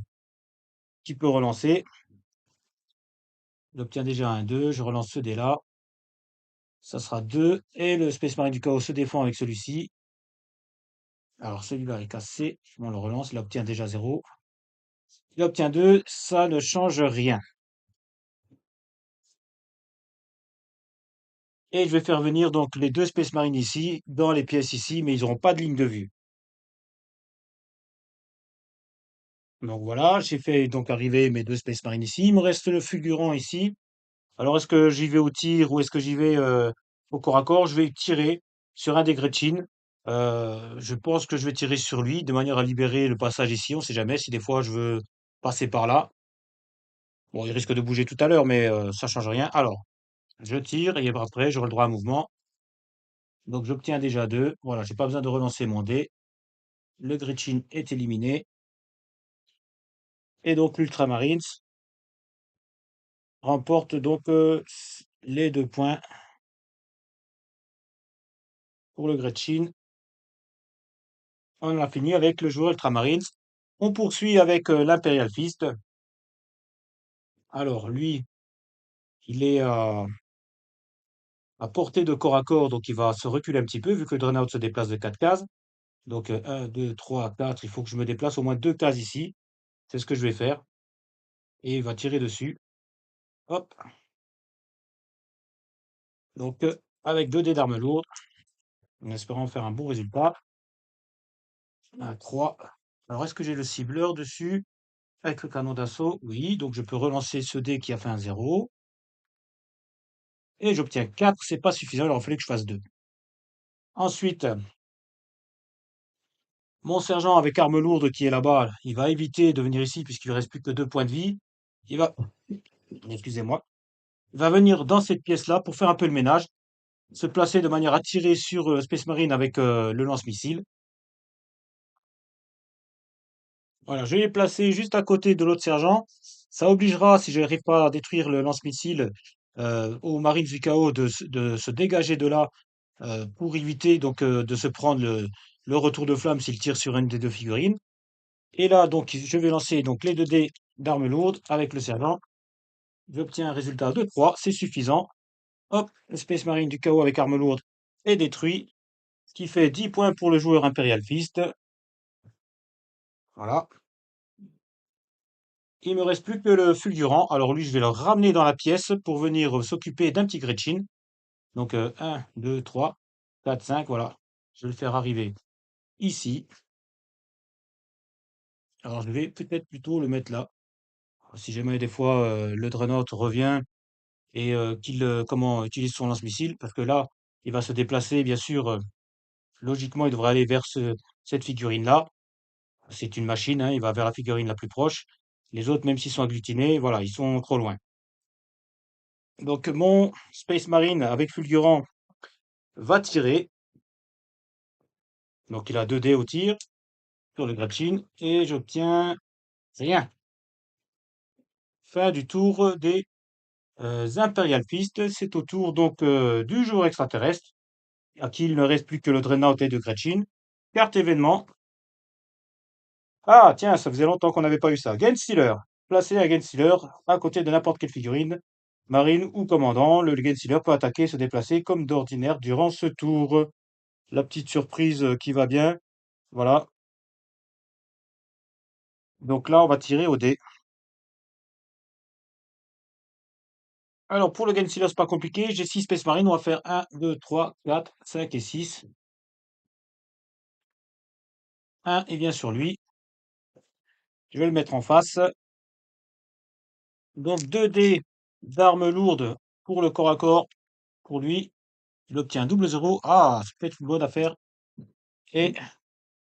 qui peut relancer. Il obtient déjà un 2. Je relance ce dé-là. Ça sera 2. Et le Space Marine du Chaos se défend avec celui-ci. Alors celui-là est cassé. On le relance. Il obtient déjà 0. Il obtient 2. Ça ne change rien. Et je vais faire venir donc les 2 Space Marines ici, dans les pièces ici, mais ils n'auront pas de ligne de vue. Donc voilà, j'ai fait donc arriver mes 2 Space Marines ici. Il me reste le fulgurant ici. Alors est-ce que j'y vais au tir ou est-ce que j'y vais, au corps à corps? Je vais tirer sur un des Gretchin. Je pense que je vais tirer sur lui de manière à libérer le passage ici. On sait jamais si des fois je veux passer par là. Bon, il risque de bouger tout à l'heure, mais ça change rien. Alors, je tire et après j'aurai le droit à un mouvement. Donc j'obtiens déjà 2. Voilà, j'ai pas besoin de relancer mon dé. Le Gretchin est éliminé. Et donc l'Ultramarines remporte donc les 2 points pour le Gretchin. On a fini avec le joueur Ultramarines. On poursuit avec l'Imperial Fist. Alors lui, il est à portée de corps à corps, donc il va se reculer un petit peu vu que le Dreadnought se déplace de 4 cases. Donc 1, 2, 3, 4, il faut que je me déplace au moins 2 cases ici. C'est ce que je vais faire. Et il va tirer dessus. Hop. Donc avec 2 dés d'armes lourdes, en espérant faire un bon résultat. Un 3. Alors est-ce que j'ai le cibleur dessus? Avec le canon d'assaut, oui. Donc je peux relancer ce dé qui a fait un 0. Et j'obtiens 4, c'est pas suffisant, il aurait fallu que je fasse 2. Ensuite, mon sergent avec arme lourde qui est là-bas, il va éviter de venir ici puisqu'il ne reste plus que 2 points de vie. Il va, excusez-moi, il va venir dans cette pièce-là pour faire un peu le ménage, se placer de manière à tirer sur Space Marine avec le lance-missile. Voilà, je l'ai placé juste à côté de l'autre sergent. Ça obligera, si je n'arrive pas à détruire le lance-missile, aux Marines du chaos de se dégager de là pour éviter donc de se prendre le retour de flamme s'il tire sur une des 2 figurines. Et là, donc, je vais lancer donc les 2 dés d'armes lourdes avec le sergent. J'obtiens un résultat de 3, c'est suffisant. Hop, le Space Marine du chaos avec arme lourde est détruit, ce qui fait 10 points pour le joueur Imperial Fist. Voilà. Il me reste plus que le fulgurant. Alors lui, je vais le ramener dans la pièce pour venir s'occuper d'un petit Gretchin. Donc 1, 2, 3, 4, 5, voilà. Je vais le faire arriver ici. Alors je vais peut-être plutôt le mettre là. Si jamais des fois le Dreadnought revient et qu'il comment utilise son lance-missile, parce que là, il va se déplacer, bien sûr, logiquement, il devrait aller vers cette figurine-là. C'est une machine, hein, il va vers la figurine la plus proche. Les autres, même s'ils sont agglutinés, voilà, ils sont trop loin. Donc mon Space Marine avec Fulgurant va tirer. Donc il a 2 dés au tir sur le Gretchin et j'obtiens rien. Fin du tour des Imperial Fist. C'est au tour donc du joueur extraterrestre, à qui il ne reste plus que le Dreadnought et de Gretchin. Carte événement. Ah, tiens, ça faisait longtemps qu'on n'avait pas eu ça. Genestealer. Placez un Genestealer à côté de n'importe quelle figurine, marine ou commandant. Le Genestealer peut attaquer et se déplacer comme d'ordinaire durant ce tour. La petite surprise qui va bien. Voilà. Donc là, on va tirer au dé. Alors, pour le Genestealer, c'est pas compliqué. J'ai 6 Space Marines. On va faire 1, 2, 3, 4, 5 et 6. 1 est bien sur lui. Je vais le mettre en face. Donc 2 dés d'armes lourdes pour le corps à corps. Pour lui, il obtient double 0. Ah, ça peut être une bonne affaire. Et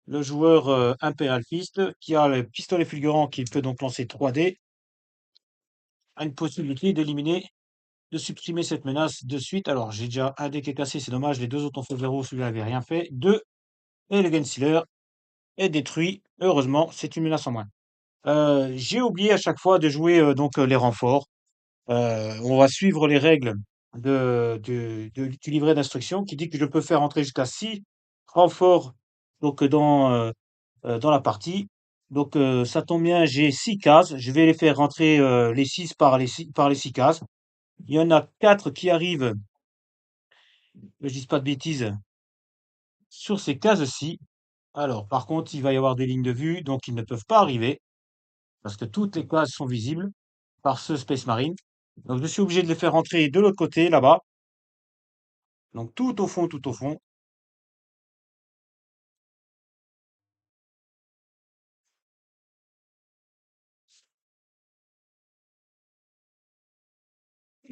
le joueur Imperial Fist, qui a le pistolet fulgurant qui peut donc lancer 3 dés, a une possibilité d'éliminer, de supprimer cette menace de suite. Alors, j'ai déjà un dé qui est cassé, c'est dommage. Les 2 autres ont fait 0, celui-là n'avait rien fait. 2, et le Genestealer est détruit. Heureusement, c'est une menace en moins. J'ai oublié à chaque fois de jouer donc les renforts. On va suivre les règles du livret d'instruction qui dit que je peux faire entrer jusqu'à 6 renforts donc dans la partie. Donc ça tombe bien, j'ai 6 cases. Je vais les faire rentrer les 6 par les 6 cases. Il y en a 4 qui arrivent, que je dise pas de bêtises, sur ces cases-ci. Alors, par contre, il va y avoir des lignes de vue, donc ils ne peuvent pas arriver, parce que toutes les cases sont visibles par ce Space Marine. Donc je suis obligé de les faire rentrer de l'autre côté, là-bas. Donc tout au fond, tout au fond.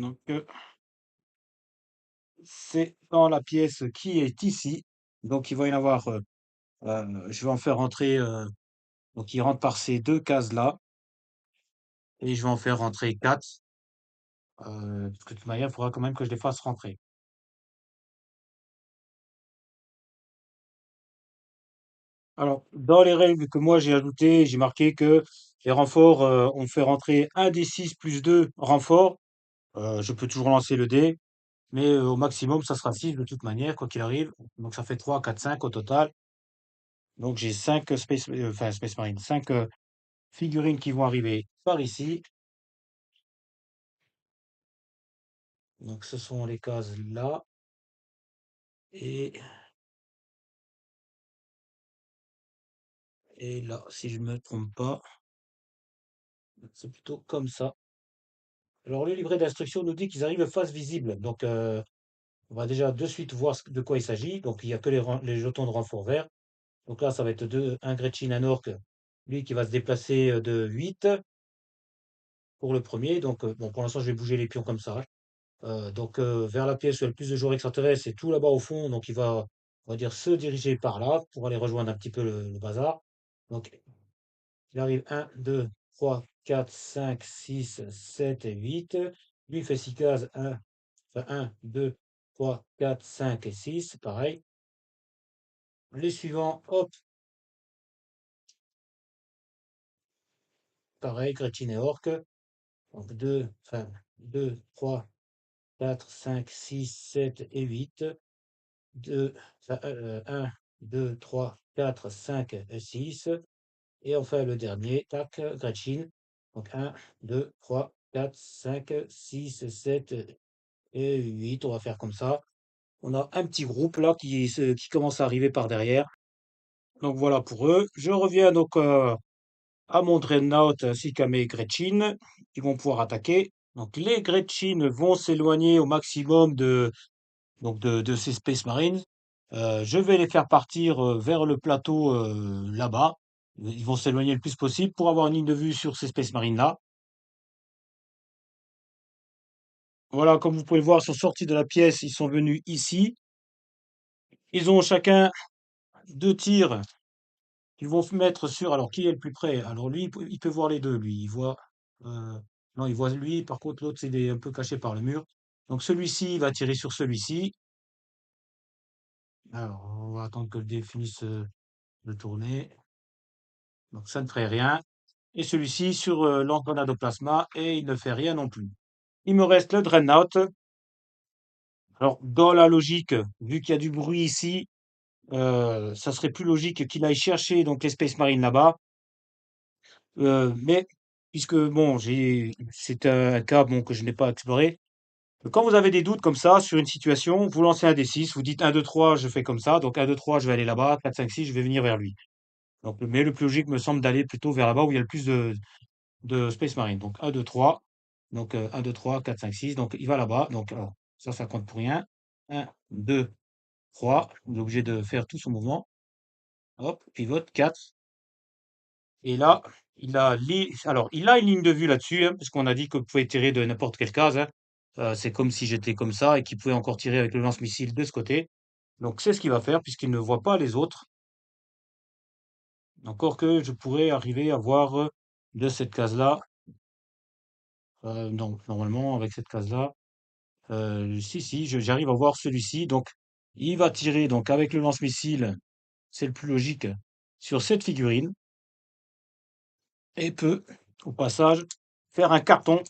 Donc, c'est dans la pièce qui est ici. Donc, il va y en avoir, je vais en faire rentrer, donc il rentre par ces deux cases-là, et je vais en faire rentrer quatre, parce que de toute manière, il faudra quand même que je les fasse rentrer. Alors, dans les règles que moi j'ai ajoutées, j'ai marqué que les renforts, on fait rentrer un d 6 plus 2 renforts. Je peux toujours lancer le dé, mais au maximum, ça sera 6 de toute manière, quoi qu'il arrive. Donc ça fait 3, 4, 5 au total. Donc j'ai 5 enfin Space Marine, 5 figurines qui vont arriver par ici. Donc ce sont les cases là. Et, et là, si je me trompe pas, c'est plutôt comme ça. Alors le livret d'instruction nous dit qu'ils arrivent face visible. Donc on va déjà de suite voir de quoi il s'agit. Donc il n'y a que les jetons de renfort vert. Donc là, ça va être un Gretchen, un Orc, lui qui va se déplacer de 8 pour le premier. Donc bon, pour l'instant, je vais bouger les pions comme ça. Donc vers la pièce où il y a le plus de joueurs extraterrestres, c'est tout là-bas au fond. Donc il va, on va dire, se diriger par là pour aller rejoindre un petit peu le bazar. Donc il arrive un, 2, 3, 4, 5, 6, 7 et 8. Lui, il fait 6 cases. Enfin, 1, 2, 3, 4, 5 et 6. Pareil. Les suivants, hop, pareil, Gretchen et Orc. Donc 2, enfin 2, 3, 4, 5, 6, 7 et 8. 2, enfin, 1, 2, 3, 4, 5 et 6. Et enfin le dernier, tac, Gretchen. Donc 1, 2, 3, 4, 5, 6, 7 et 8. On va faire comme ça. On a un petit groupe là qui commence à arriver par derrière. Donc voilà pour eux. Je reviens donc à mon Dreadnought ainsi qu'à mes Gretchen qui vont pouvoir attaquer. Donc les Gretchen vont s'éloigner au maximum de ces Space Marines. Je vais les faire partir vers le plateau là-bas. Ils vont s'éloigner le plus possible pour avoir une ligne de vue sur ces Space Marines-là. Voilà, comme vous pouvez le voir, ils sont sortis de la pièce, ils sont venus ici. Ils ont chacun deux tirs qu'ils vont se mettre sur. Alors, qui est le plus près? Alors, lui, il peut voir les deux, lui. Il voit. euh, Non, il voit lui. Par contre, l'autre, un peu caché par le mur. Donc, celui-ci, il va tirer sur celui-ci. Alors, on va attendre que le dé finisse de tourner. Donc, ça ne ferait rien. Et celui-ci sur l'engrenade au plasma. Et il ne fait rien non plus. Il me reste le Dreadnought. Alors, dans la logique, vu qu'il y a du bruit ici, ça serait plus logique qu'il aille chercher donc les Space Marines là-bas. Mais puisque bon, c'est un cas bon, que je n'ai pas exploré. Quand vous avez des doutes comme ça sur une situation, vous lancez un D6, vous dites 1, 2, 3, je fais comme ça. Donc 1, 2, 3, je vais aller là-bas. 4, 5, 6, je vais venir vers lui. Donc, mais le plus logique me semble d'aller plutôt vers là-bas où il y a le plus de Space Marine. Donc 1, 2, 3. Donc 1, 2, 3, 4, 5, 6. Donc il va là-bas. Donc ça compte pour rien. 1, 2, 3. Vous êtes obligé de faire tout son mouvement. Hop, pivote, 4. Et là, alors, il a une ligne de vue là-dessus, hein, parce qu'on a dit que vous pouvez tirer de n'importe quelle case, hein. C'est comme si j'étais comme ça et qu'il pouvait encore tirer avec le lance-missile de ce côté. Donc c'est ce qu'il va faire puisqu'il ne voit pas les autres. Encore que je pourrais arriver à voir de cette case-là. Donc normalement avec cette case-là, si, j'arrive à voir celui-ci. Donc il va tirer donc avec le lance-missile, c'est le plus logique, sur cette figurine et peut au passage faire un carton.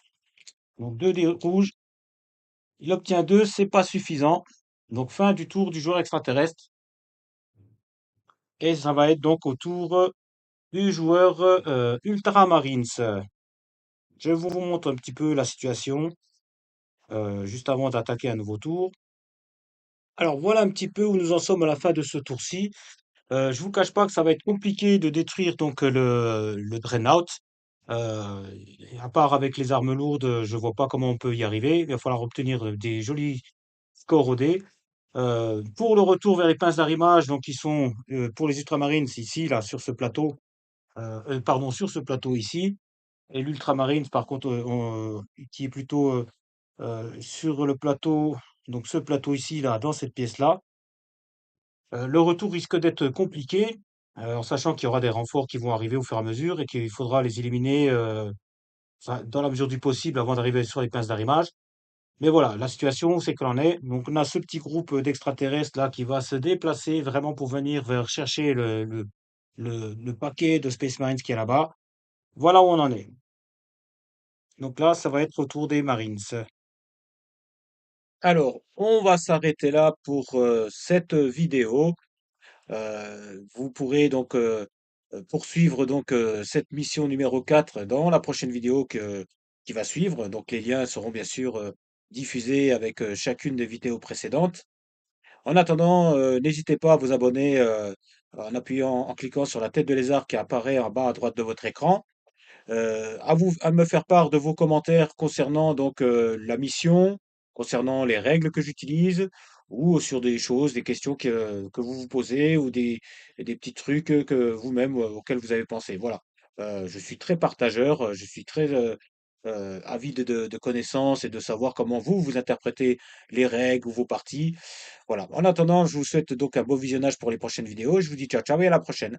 Donc 2 dés rouges. Il obtient 2, c'est pas suffisant. Donc fin du tour du joueur extraterrestre. Et ça va être donc au tour du joueur Ultramarines. Je vous montre un petit peu la situation juste avant d'attaquer un nouveau tour. Alors voilà un petit peu où nous en sommes à la fin de ce tour-ci. Je vous cache pas que ça va être compliqué de détruire donc le Dreadnought. Euh, à part avec les armes lourdes, je vois pas comment on peut y arriver. Il va falloir obtenir des jolis scores au dé. Pour le retour vers les pinces d'arrimage, donc qui sont pour les Ultramarines ici, là, sur ce plateau, pardon, sur ce plateau ici, et l'Ultramarines, par contre, qui est plutôt sur le plateau, donc ce plateau ici, là, dans cette pièce-là. Le retour risque d'être compliqué, en sachant qu'il y aura des renforts qui vont arriver au fur et à mesure et qu'il faudra les éliminer, enfin, dans la mesure du possible avant d'arriver sur les pinces d'arrimage. Mais voilà, la situation, c'est que l'on est. Donc, on a ce petit groupe d'extraterrestres là qui va se déplacer vraiment pour venir vers chercher le paquet de Space Marines qui est là-bas. Voilà où on en est. Donc là, ça va être au tour des Marines. Alors, on va s'arrêter là pour cette vidéo. Vous pourrez donc poursuivre donc cette mission numéro 4 dans la prochaine vidéo qui va suivre. Donc, les liens seront bien sûr diffusés avec chacune des vidéos précédentes. En attendant, n'hésitez pas à vous abonner en appuyant, en cliquant sur la tête de lézard qui apparaît en bas à droite de votre écran. À me faire part de vos commentaires concernant donc la mission, concernant les règles que j'utilise, ou sur des choses, des questions que vous vous posez, ou des petits trucs que vous-même auxquels vous avez pensé. Voilà. Je suis très partageur, je suis très avide de connaissances et de savoir comment vous interprétez les règles ou vos parties. Voilà. En attendant, je vous souhaite donc un beau visionnage pour les prochaines vidéos. Je vous dis ciao ciao et à la prochaine.